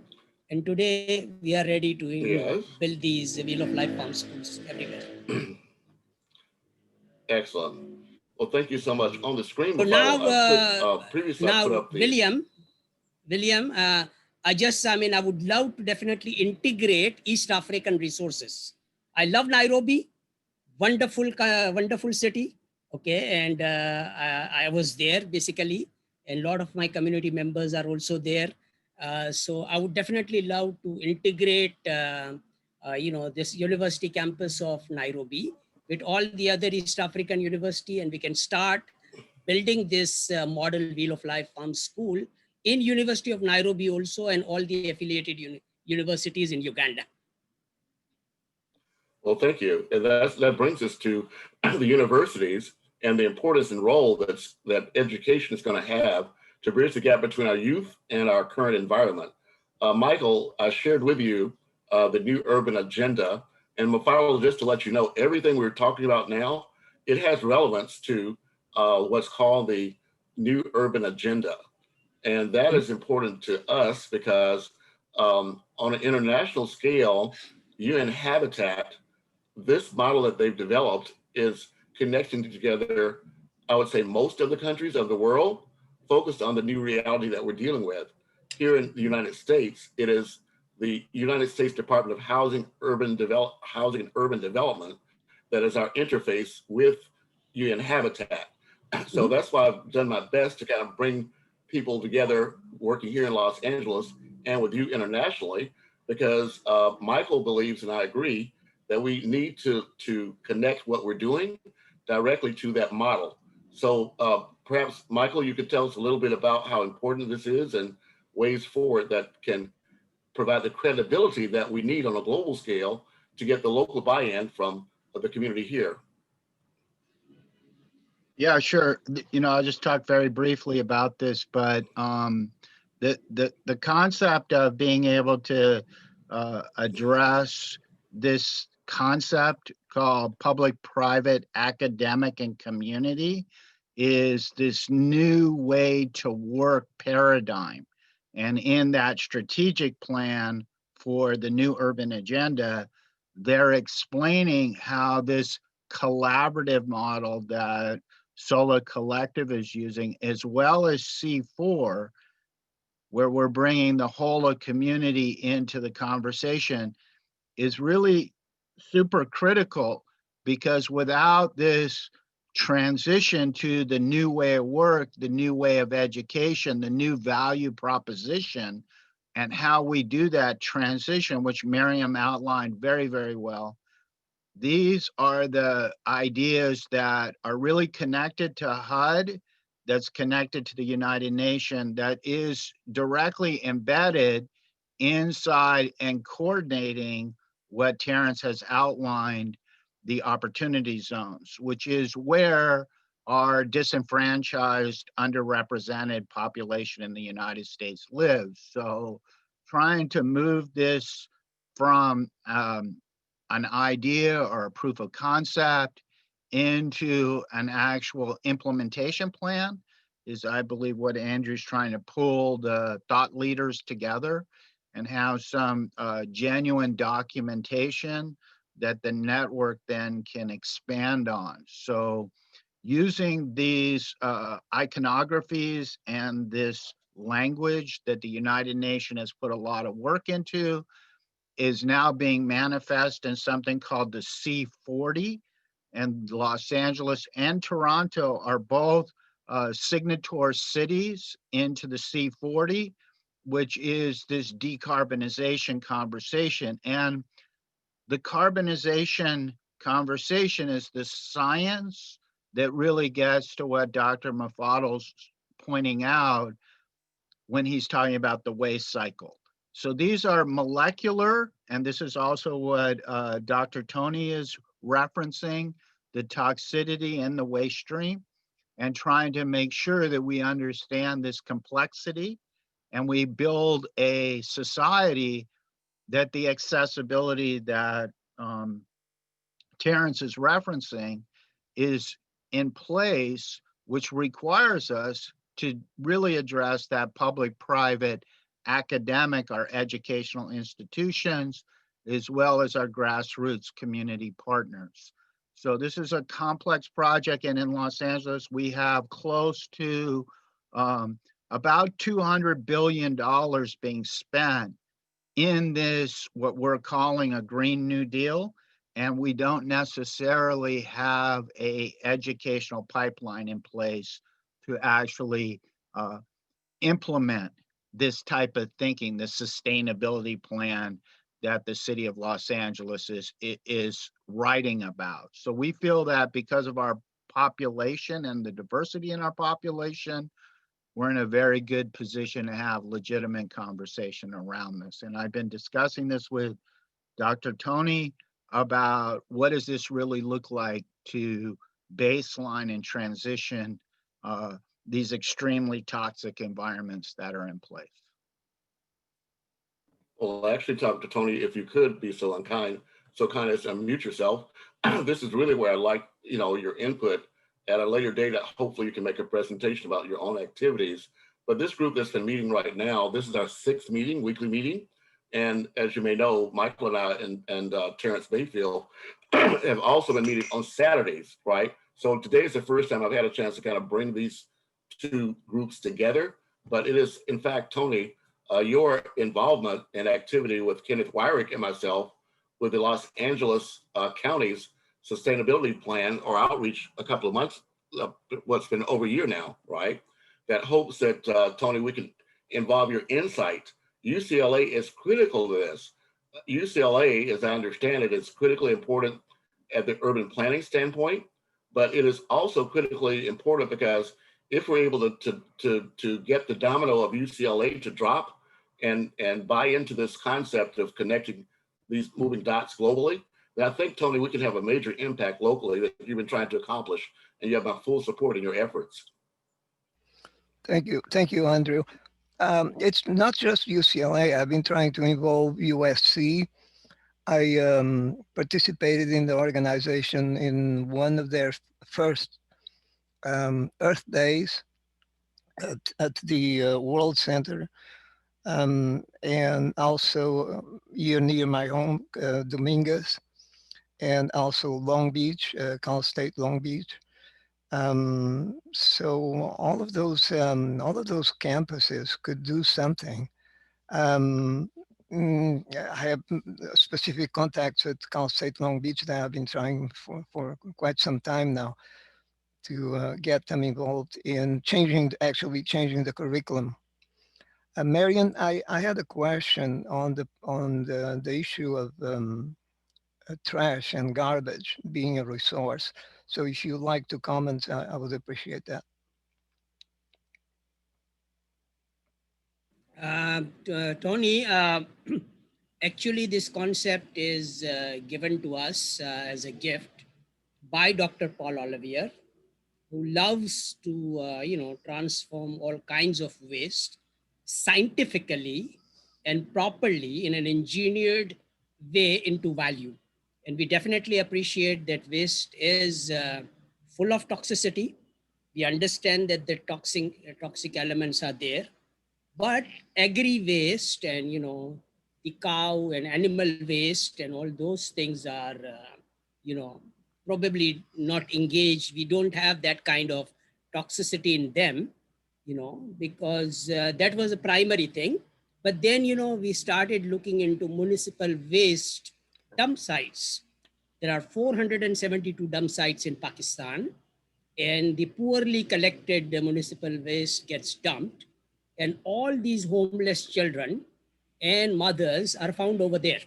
And today we are ready to, you know, build these Wheel of Life farm schools everywhere. Excellent. Well, thank you so much. On the screen, so now, William, I mean, I would love to definitely integrate East African resources. I love Nairobi, wonderful city. Okay, and I was there basically, and a lot of my community members are also there. So I would definitely love to integrate, you know, this university campus of Nairobi with all the other East African university, and we can start building this model Wheel of Life farm school in University of Nairobi also, and all the affiliated universities in Uganda. Well, thank you. And that brings us to the universities and the importance and role that education is going to have to bridge the gap between our youth and our current environment. Michael, I shared with you the new urban agenda. And Mufaro, just to let you know, everything we're talking about now, it has relevance to what's called the new urban agenda. And that is important to us because on an international scale, UN Habitat, this model that they've developed is connecting together, I would say, most of the countries of the world, focused on the new reality that we're dealing with. Here in the United States, it is the United States Department of Housing and Urban Development that is our interface with UN Habitat. So that's why I've done my best to kind of bring people together working here in Los Angeles and with you internationally, because Michael believes, and I agree, that we need to connect what we're doing directly to that model. So perhaps, Michael, you could tell us a little bit about how important this is and ways forward that can provide the credibility that we need on a global scale to get the local buy-in from the community here. Yeah, sure. You know, I'll just talk very briefly about this, but the concept of being able to address this concept called public-private, academic, and community is this new way to work paradigm. And in that strategic plan for the new urban agenda, they're explaining how this collaborative model that Solar Collective is using, as well as C4, where we're bringing the whole of community into the conversation, is really super critical, because without this transition to the new way of work, the new way of education, the new value proposition, and how we do that transition, which Miriam outlined very, very well, these are the ideas that are really connected to HUD, that's connected to the United Nations, that is directly embedded inside and coordinating what Terrence has outlined, the opportunity zones, which is where our disenfranchised, underrepresented population in the United States lives. So trying to move this from an idea or a proof of concept into an actual implementation plan is, I believe, what Andrew's trying to pull the thought leaders together and have some genuine documentation that the network then can expand on. So using these iconographies and this language that the United Nations has put a lot of work into is now being manifest in something called the C40, and Los Angeles and Toronto are both signatory cities into the C40, which is this decarbonization conversation. And the carbonization conversation is the science that really gets to what Dr. Mafadal's pointing out when he's talking about the waste cycle. So these are molecular, and this is also what Dr. Tony is referencing, the toxicity in the waste stream, and trying to make sure that we understand this complexity and we build a society that the accessibility that Terrence is referencing is in place, which requires us to really address that public-private, academic, our educational institutions, as well as our grassroots community partners. So this is a complex project, and in Los Angeles, we have close to about $200 billion being spent in this, what we're calling a Green New Deal, and we don't necessarily have a educational pipeline in place to actually implement this type of thinking, the sustainability plan that the city of Los Angeles is writing about. So we feel that because of our population and the diversity in our population, we're in a very good position to have legitimate conversation around this. And I've been discussing this with Dr. Tony about what does this really look like to baseline and transition these extremely toxic environments that are in place. Well, actually, Dr. Tony, if you could be so kind as to unmute yourself. This is really where I like, your input. At a later date, hopefully you can make a presentation about your own activities. But this group that's been meeting right now, this is our 6th meeting, weekly meeting. And as you may know, Michael and I and Terrence Mayfield have also been meeting on Saturdays, right? So today is the first time I've had a chance to kind of bring these two groups together. But it is, in fact, Tony, your involvement and activity with Kenneth Wyrick and myself with the Los Angeles County's sustainability plan or outreach a couple of months, what's been over a year now, right? That hopes that, Tony, we can involve your insight. UCLA is critical to this. UCLA, as I understand it, is critically important at the urban planning standpoint, but it is also critically important because if we're able to get the domino of UCLA to drop and buy into this concept of connecting these moving dots globally, then I think, Tony, we can have a major impact locally that you've been trying to accomplish, and you have my full support in your efforts. Thank you, Andrew. It's not just UCLA. I've been trying to involve USC. I participated in the organization in one of their first Earth Days at the World Center, and also here near my home, Dominguez, and also Long Beach, Cal State Long Beach. So all of those campuses could do something. I have specific contacts at Cal State Long Beach that I've been trying for quite some time now to get them involved in actually changing the curriculum. Marian, I had a question on the issue of trash and garbage being a resource. So if you'd like to comment, I would appreciate that. Tony, actually this concept is given to us as a gift by Dr. Paul Olivier, who loves to transform all kinds of waste scientifically and properly in an engineered way into value. And we definitely appreciate that waste is full of toxicity. We understand that the toxic elements are there, but agri-waste and the cow and animal waste and all those things are probably not engaged. We don't have that kind of toxicity in them, because that was a primary thing. But then, we started looking into municipal waste dump sites. There are 472 dump sites in Pakistan, and the poorly collected municipal waste gets dumped. And all these homeless children and mothers are found over there.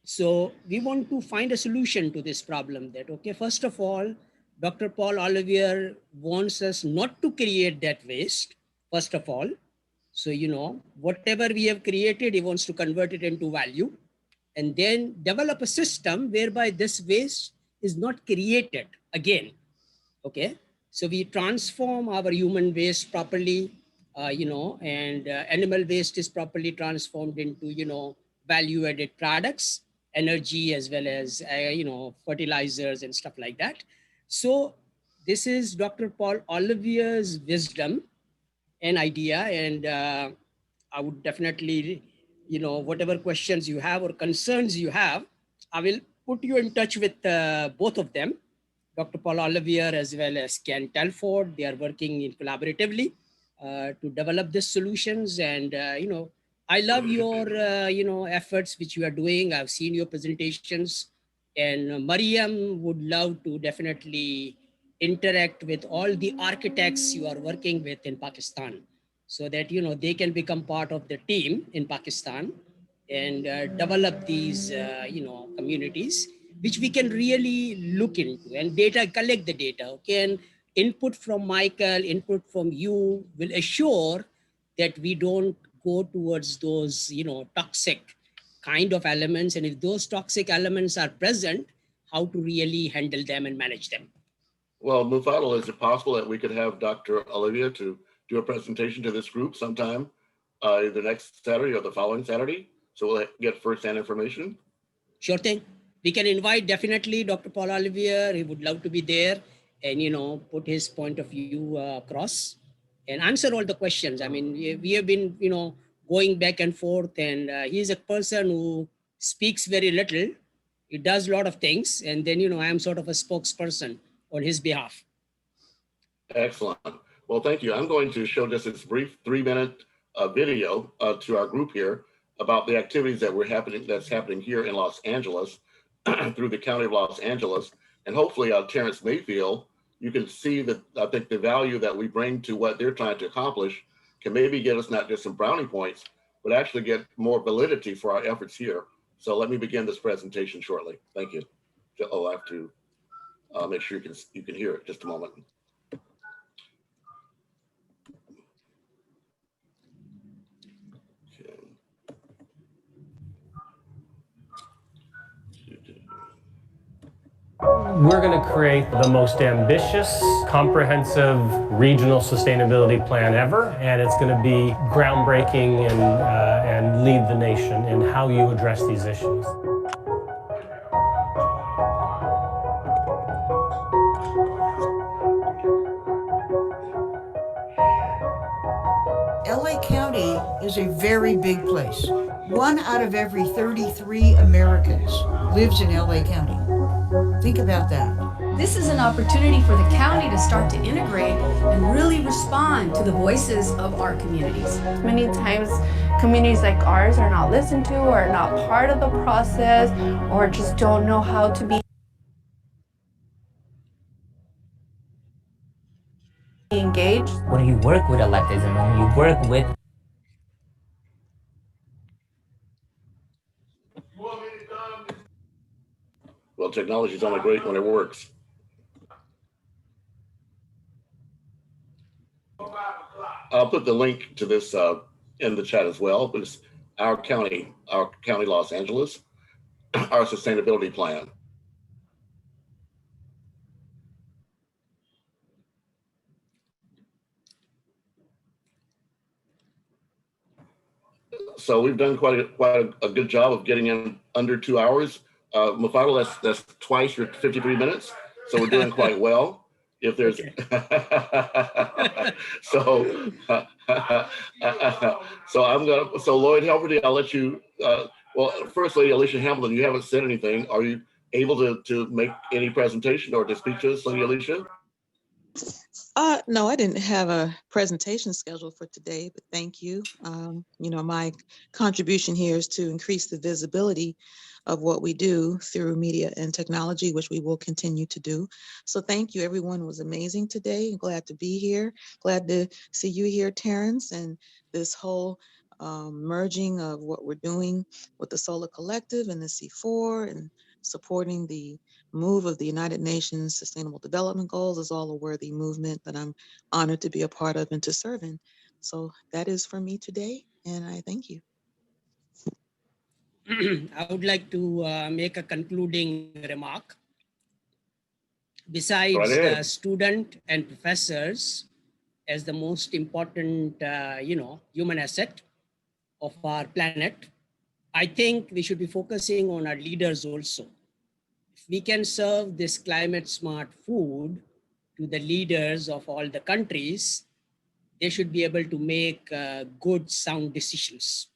So we want to find a solution to this problem that, okay, first of all, Dr. Paul Olivier wants us not to create that waste, first of all. So, whatever we have created, he wants to convert it into value and then develop a system whereby this waste is not created again. Okay. So we transform our human waste properly, and animal waste is properly transformed into, value-added products, energy, as well as, fertilizers and stuff like that. So this is Dr. Paul Olivier's wisdom and idea. And I would definitely, whatever questions you have or concerns you have, I will put you in touch with both of them. Dr. Paul Olivier as well as Ken Telford. They are working in collaboratively to develop these solutions. And, I love your, efforts which you are doing. I've seen your presentations, and Mariam would love to definitely interact with all the architects you are working with in Pakistan so that, they can become part of the team in Pakistan and develop these, communities, which we can really look into and collect the data, okay? And input from Michael, input from you will assure that we don't go towards those, toxic kind of elements. And if those toxic elements are present, how to really handle them and manage them. Well, Mufadal, is it possible that we could have Dr. Olivier to do a presentation to this group sometime either next Saturday or the following Saturday? So we'll get first-hand information. Sure thing. We can invite definitely Dr. Paul Olivier. He would love to be there and, put his point of view across and answer all the questions. I mean, we have been, going back and forth, and he's a person who speaks very little. He does a lot of things. And then, I am sort of a spokesperson on his behalf. Excellent. Well, thank you. I'm going to show just this brief 3-minute video to our group here about the activities that's happening here in Los Angeles through the County of Los Angeles. And hopefully Terrence Mayfield, you can see that I think the value that we bring to what they're trying to accomplish can maybe get us not just some brownie points, but actually get more validity for our efforts here. So let me begin this presentation shortly. Thank you. Oh, I have to make sure you can hear it. Just a moment. We're going to create the most ambitious, comprehensive regional sustainability plan ever, and it's going to be groundbreaking and lead the nation in how you address these issues. LA County is a very big place. 1 out of every 33 Americans lives in LA County. Think about that. This is an opportunity for the county to start to integrate and really respond to the voices of our communities. Many times, communities like ours are not listened to or not part of the process or just don't know how to be engaged. When you work with electeds and when you work with Well, technology is only great when it works. I'll put the link to this in the chat as well, but it's our county Los Angeles, our sustainability plan. So we've done quite a good job of getting in under 2 hours. Mafado, that's twice your 53 minutes. So we're doing quite well. If there's so Lloyd Helverty, I'll let you. Well, first, Lady Alicia Hamilton, you haven't said anything. Are you able to make any presentation or to speak to us, Lady Alicia? No, I didn't have a presentation scheduled for today, but thank you. My contribution here is to increase the visibility of what we do through media and technology, which we will continue to do. So thank you. Everyone was amazing today. Glad to be here. Glad to see you here, Terrence, and this whole merging of what we're doing with the Solar Collective and the C4 and supporting the move of the United Nations Sustainable Development Goals is all a worthy movement that I'm honored to be a part of and to serve in. So that is for me today, and I thank you. I would like to make a concluding remark. Besides the student and professors as the most important, human asset of our planet, I think we should be focusing on our leaders also. If we can serve this climate smart food to the leaders of all the countries, they should be able to make good, sound decisions.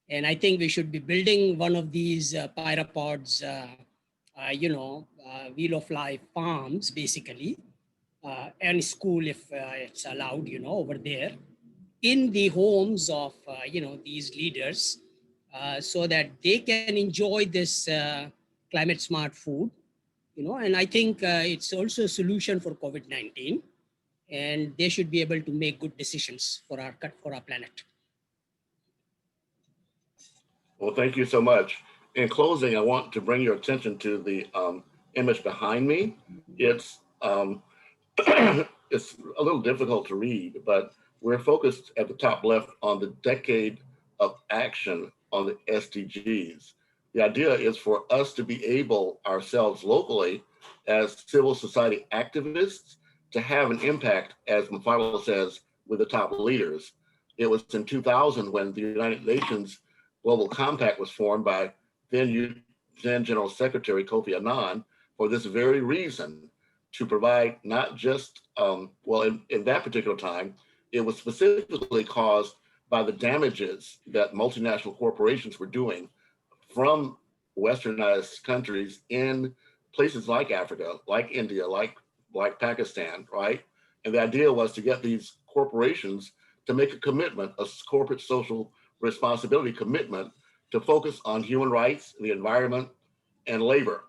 And I think we should be building one of these pyropods, wheel of life farms, basically, and school if it's allowed, over there, in the homes of, these leaders, so that they can enjoy this climate smart food, and I think it's also a solution for COVID-19, and they should be able to make good decisions for our planet. Well, thank you so much. In closing, I want to bring your attention to the image behind me. It's it's a little difficult to read, but we're focused at the top left on the decade of action on the SDGs. The idea is for us to be able ourselves locally as civil society activists to have an impact, as Mafado says, with the top leaders. It was in 2000 when the United Nations Global Compact was formed by then General Secretary Kofi Annan for this very reason, to provide not just, in that particular time, it was specifically caused by the damages that multinational corporations were doing from westernized countries in places like Africa, like India, like Pakistan, right? And the idea was to get these corporations to make a commitment, a corporate social responsibility commitment to focus on human rights, the environment, and labor.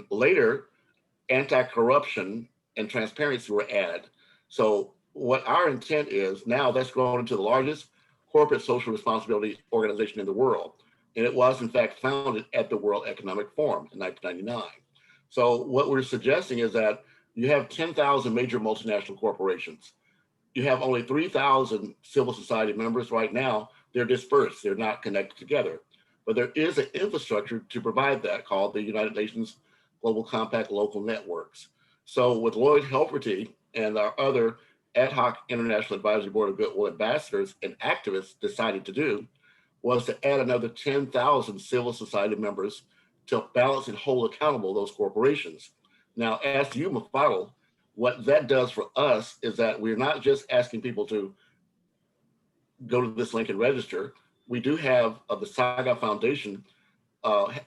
Later, anti-corruption and transparency were added. So what our intent is now, that's grown into the largest corporate social responsibility organization in the world. And it was in fact founded at the World Economic Forum in 1999. So what we're suggesting is that you have 10,000 major multinational corporations. You have only 3,000 civil society members right now. They're dispersed, they're not connected together. But there is an infrastructure to provide that called the United Nations Global Compact Local Networks. So with Lloyd Helferty and our other ad hoc International Advisory Board of Goodwill ambassadors and activists decided to do was to add another 10,000 civil society members to balance and hold accountable those corporations. Now, as to you, Mafadal, what that does for us is that we're not just asking people to go to this link and register. We do have the Saga Foundation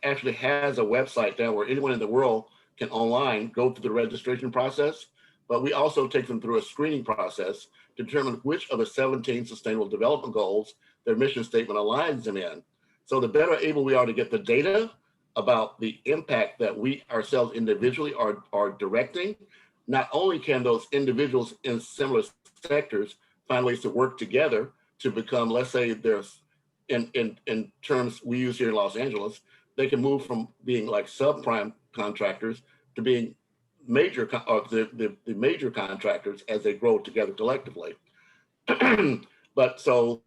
actually has a website down where anyone in the world can online go through the registration process, but we also take them through a screening process to determine which of the 17 Sustainable Development Goals their mission statement aligns them in. So the better able we are to get the data about the impact that we ourselves individually are directing, not only can those individuals in similar sectors find ways to work together to become, let's say there's, in terms we use here in Los Angeles, they can move from being like subprime contractors to being major, the major contractors as they grow together collectively. But so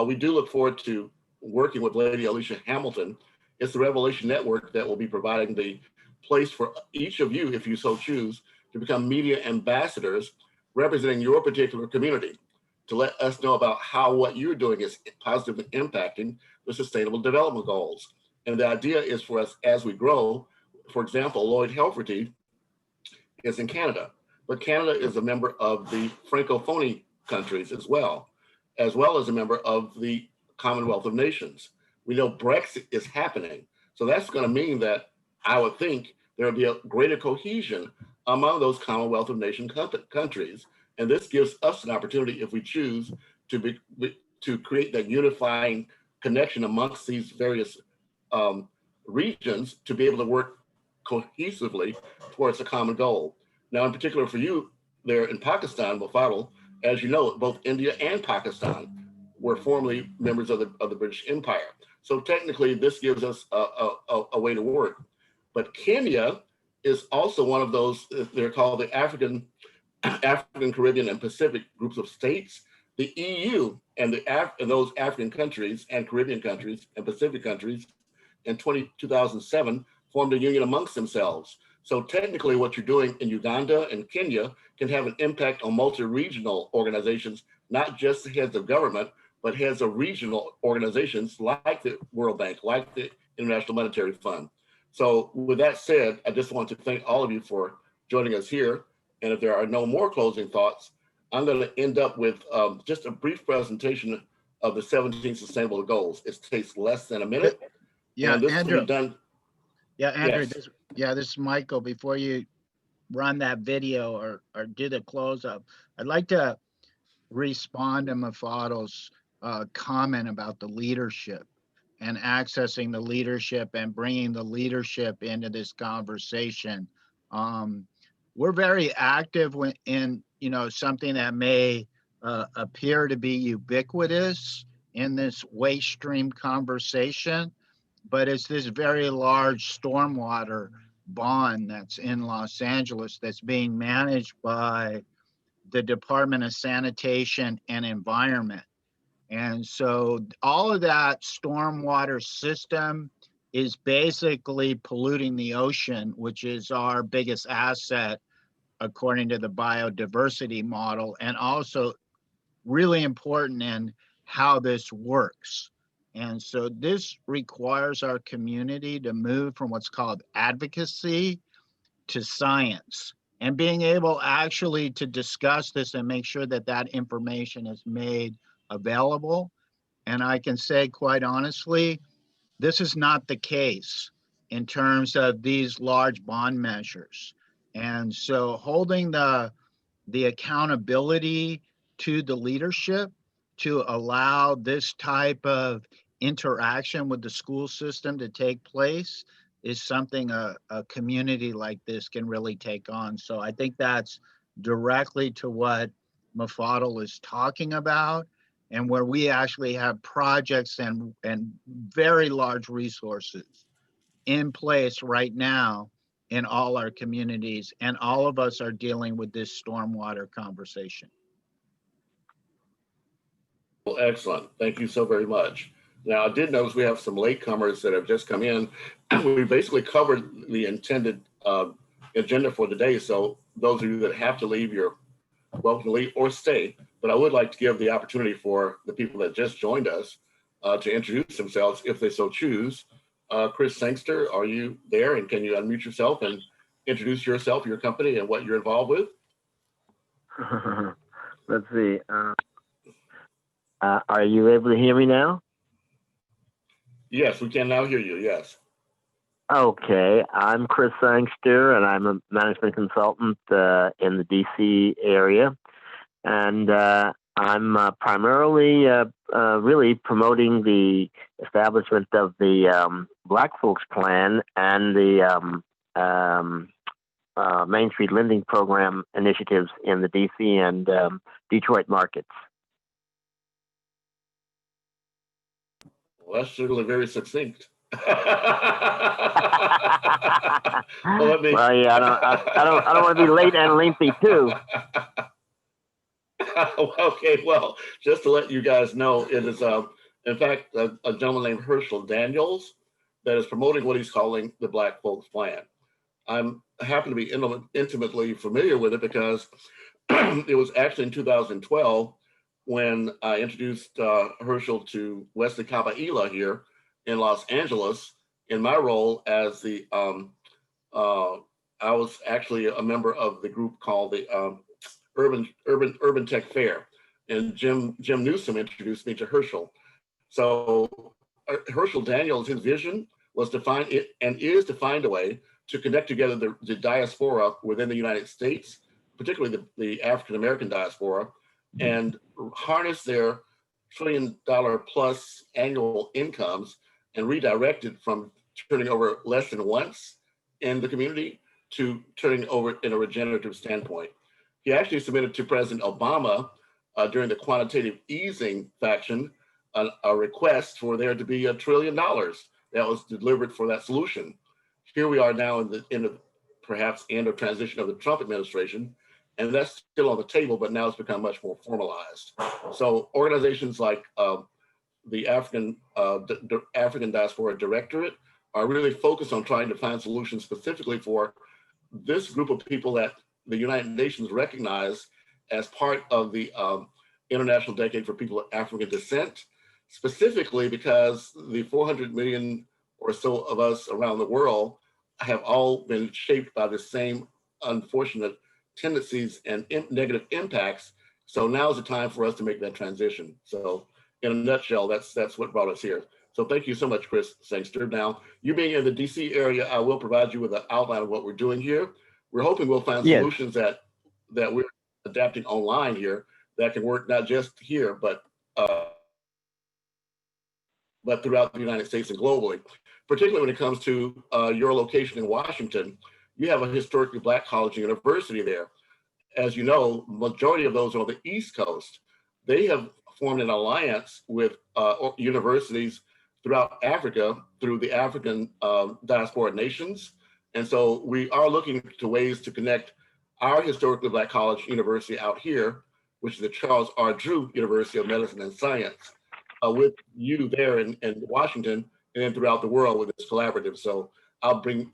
we do look forward to working with Lady Alicia Hamilton. It's the Revelation Network that will be providing the place for each of you, if you so choose, to become media ambassadors representing your particular community, to let us know about how what you're doing is positively impacting the Sustainable Development Goals. And the idea is for us as we grow, for example, Lloyd Helferty is in Canada, but Canada is a member of the Francophone countries as well as a member of the Commonwealth of Nations. We know Brexit is happening. So that's going to mean that I would think there will be a greater cohesion among those Commonwealth of Nations countries. And this gives us an opportunity, if we choose, to create that unifying connection amongst these various regions to be able to work cohesively towards a common goal. Now, in particular for you there in Pakistan, Mafadal, as you know, both India and Pakistan were formerly members of the British Empire. So technically, this gives us a way to work. But Kenya is also one of those, they're called the African, Caribbean, and Pacific groups of states. The EU and those African countries and Caribbean countries and Pacific countries in 2007 formed a union amongst themselves. So technically what you're doing in Uganda and Kenya can have an impact on multi-regional organizations, not just the heads of government, but heads of regional organizations like the World Bank, like the International Monetary Fund. So with that said, I just want to thank all of you for joining us here. And if there are no more closing thoughts, I'm going to end up with just a brief presentation of the 17 Sustainable Goals. It takes less than a minute. Yeah, and this Andrew. will be done. Yeah, Andrew. Yes. This is Michael. Before you run that video or do the close up, I'd like to respond to Mafadal's comment about the leadership and accessing the leadership and bringing the leadership into this conversation. We're very active in something that may appear to be ubiquitous in this waste stream conversation, but it's this very large stormwater bond that's in Los Angeles that's being managed by the Department of Sanitation and Environment. And so all of that stormwater system is basically polluting the ocean, which is our biggest asset according to the biodiversity model, and also really important in how this works. And so this requires our community to move from what's called advocacy to science, and being able actually to discuss this and make sure that that information is made available. And I can say quite honestly, this is not the case in terms of these large bond measures. And so holding the accountability to the leadership to allow this type of interaction with the school system to take place is something a community like this can really take on. So I think that's directly to what Mafadal is talking about, and where we actually have projects and very large resources in place right now in all our communities, and all of us are dealing with this stormwater conversation. Well, excellent. Thank you so very much. Now, I did notice we have some latecomers that have just come in. We basically covered the intended agenda for today. So those of you that have to leave, you're welcome to leave or stay. But I would like to give the opportunity for the people that just joined us to introduce themselves if they so choose. Chris Sangster, are you there? And can you unmute yourself and introduce yourself, your company, and what you're involved with? Let's see. Are you able to hear me now? Yes, we can now hear you. Yes. Okay. I'm Chris Sangster, and I'm a management consultant in the DC area. And I'm primarily really promoting the establishment of the Black Folks Plan and the Main Street Lending Program initiatives in the DC and Detroit markets. Well, that's certainly very succinct. Well, yeah, I don't want to be late and lengthy too. Okay, well, just to let you guys know, it is, in fact, a gentleman named Herschel Daniels that is promoting what he's calling the Black Folks Plan. I'm happy to be intimately familiar with it because it was actually in 2012 when I introduced Herschel to Wesley Capaila here in Los Angeles in my role as the, I was actually a member of the group called the Urban Tech Fair, and Jim Newsom introduced me to Herschel. So Herschel Daniels, his vision was to find it and is to find a way to connect together the diaspora within the United States, particularly the African-American diaspora, and harness their $1 trillion plus annual incomes and redirect it from turning over less than once in the community to turning over in a regenerative standpoint. He actually submitted to President Obama during the quantitative easing faction a request for there to be $1 trillion that was delivered for that solution. Here we are now in the end of transition of the Trump administration, and that's still on the table, but now it's become much more formalized. So organizations like the African Diaspora Directorate are really focused on trying to find solutions specifically for this group of people that the United Nations recognize as part of the International Decade for People of African Descent, specifically because the 400 million or so of us around the world have all been shaped by the same unfortunate tendencies and negative impacts. So now is the time for us to make that transition. So in a nutshell, that's what brought us here. So thank you so much, Chris Sangster. Now, you being in the DC area, I will provide you with an outline of what we're doing here. We're hoping we'll find solutions that we're adapting online here that can work not just here, but throughout the United States and globally, particularly when it comes to your location in Washington. You have a historically Black college and university there. As you know, majority of those are on the East Coast. They have formed an alliance with universities throughout Africa through the African diaspora nations. And so we are looking to ways to connect our historically Black college university out here, which is the Charles R. Drew University of Medicine and Science, with you there in Washington and then throughout the world with this collaborative. So I'll be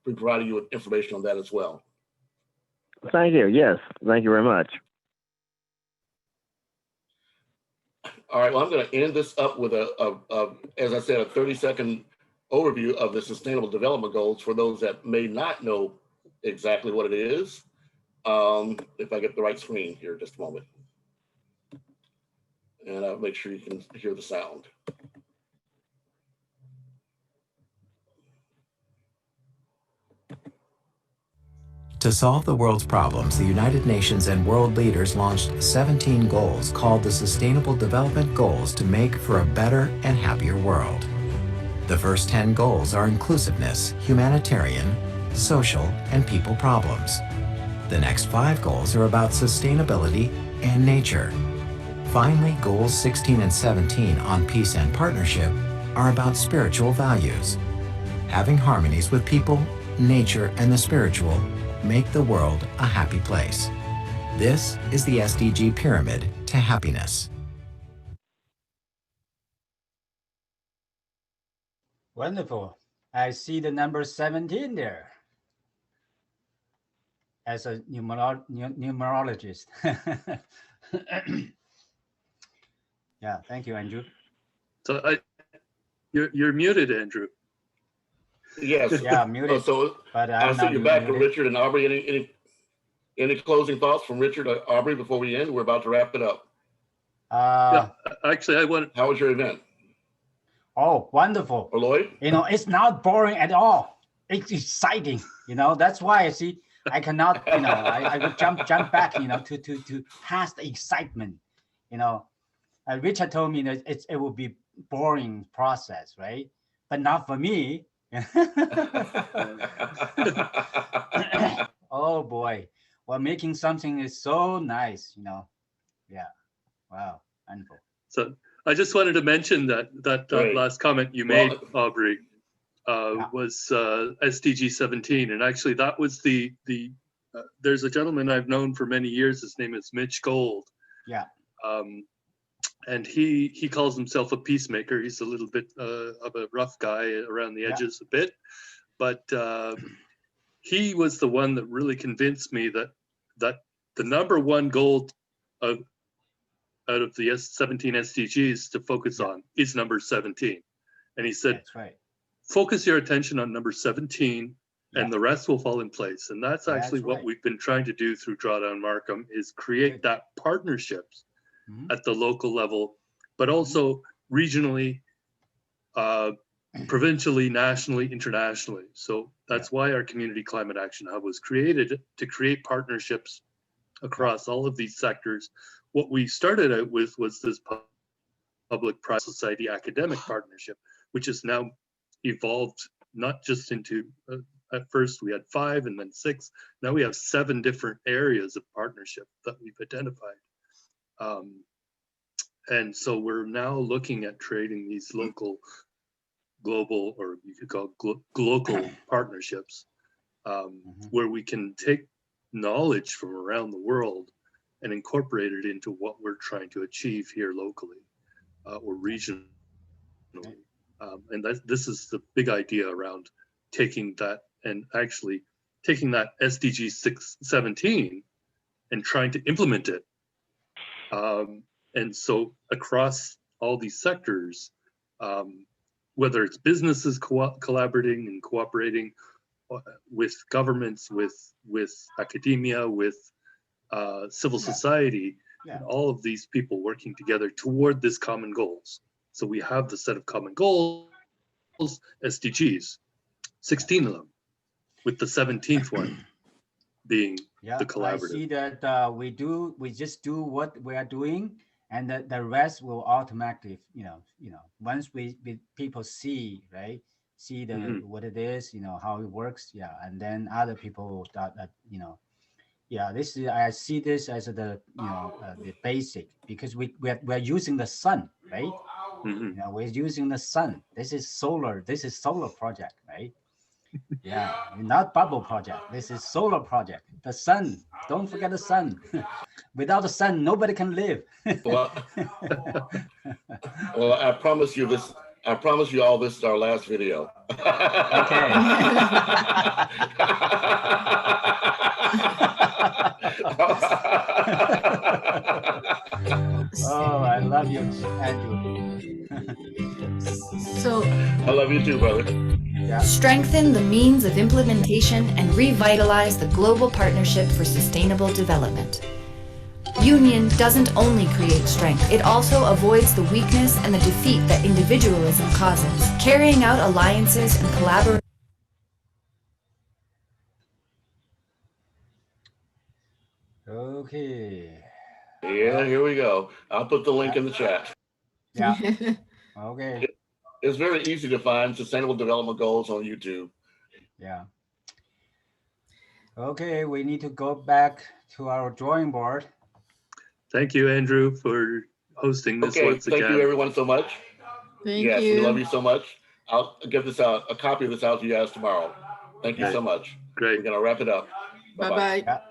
providing you with information on that as well. Thank you. Yes, thank you very much. All right, well, I'm going to end this up with as I said, a 30-second overview of the Sustainable Development Goals for those that may not know exactly what it is. If I get the right screen here, just a moment. And I'll make sure you can hear the sound. To solve the world's problems, the United Nations and world leaders launched 17 goals called the Sustainable Development Goals to make for a better and happier world. The first 10 goals are inclusiveness, humanitarian, social, and people problems. The next 5 goals are about sustainability and nature. Finally, goals 16 and 17 on peace and partnership are about spiritual values. Having harmonies with people, nature, and the spiritual make the world a happy place. This is the SDG pyramid to happiness. Wonderful. I see the number 17 there. As a numerologist. Yeah, thank you, Andrew. So you're muted, Andrew. Yes. Yeah, muted. So I'll send you back to Richard and Aubrey. Any closing thoughts from Richard or Aubrey before we end? We're about to wrap it up. Yeah, actually, How was your event? Oh, wonderful. Or Lloyd? You know, it's not boring at all. It's exciting. You know, that's why I cannot, you know, I would jump back, you know, to past the excitement. You know, Richard told me that it will be boring process, right? But not for me. Oh boy, well, making something is so nice, you know. Yeah, wow, wonderful. So I just wanted to mention that last comment you made, Aubrey, was SDG 17, and actually that was the there's a gentleman I've known for many years. His name is Mitch Gold. Yeah. And he calls himself a peacemaker. He's a little bit of a rough guy around the edges a bit, but he was the one that really convinced me that the number one goal out of the 17 SDGs to focus on is number 17. And he said, that's right. Focus your attention on number 17 and the rest will fall in place. And that's actually what we've been trying to do through Drawdown Markham, is create that partnerships at the local level, but also regionally, provincially, nationally, internationally. So that's why our Community Climate Action Hub was created, to create partnerships across all of these sectors. What we started out with was this public-private society academic partnership, which has now evolved not just into, at first we had 5 and then 6, now we have 7 different areas of partnership that we've identified. And so we're now looking at trading these local, global, or you could call global partnerships, where we can take knowledge from around the world and incorporate it into what we're trying to achieve here locally or regionally. And this is the big idea around taking that and actually taking that SDG 17 and trying to implement it. And so across all these sectors, whether it's businesses collaborating and cooperating with governments, with academia, with civil society, and all of these people working together toward this common goals. So we have the set of common goals, SDGs, 16 of them, with the 17th one being the collaborative. I see that we just do what we are doing, and that the rest will automatically, you know, once people see, right, see the what it is, how it works, and then other people will start that, this is, I see this as the the basic, because we're using the sun, right? We're using the sun. This is solar project, right? Not bubble project. This is solar project. The sun. Don't forget the sun. Without the sun, nobody can live. Well, I promise you this. I promise you all this is our last video. Okay. Oh, I love you, Andrew. So I love you too, brother. Strengthen the means of implementation and revitalize the global partnership for sustainable development. Union doesn't only create strength, it also avoids the weakness and the defeat that individualism causes. Carrying out alliances and collaboration. Okay. Yeah, here we go. I'll put the link in the chat. Yeah. Okay. It's very easy to find Sustainable Development Goals on YouTube. Yeah. Okay, we need to go back to our drawing board. Thank you, Andrew, for hosting this once again. Thank you everyone so much. Thank yes, you. we love you so much. I'll give this out, a copy of this out to you guys tomorrow. Thank you so much. Great. We're gonna wrap it up. Bye-bye.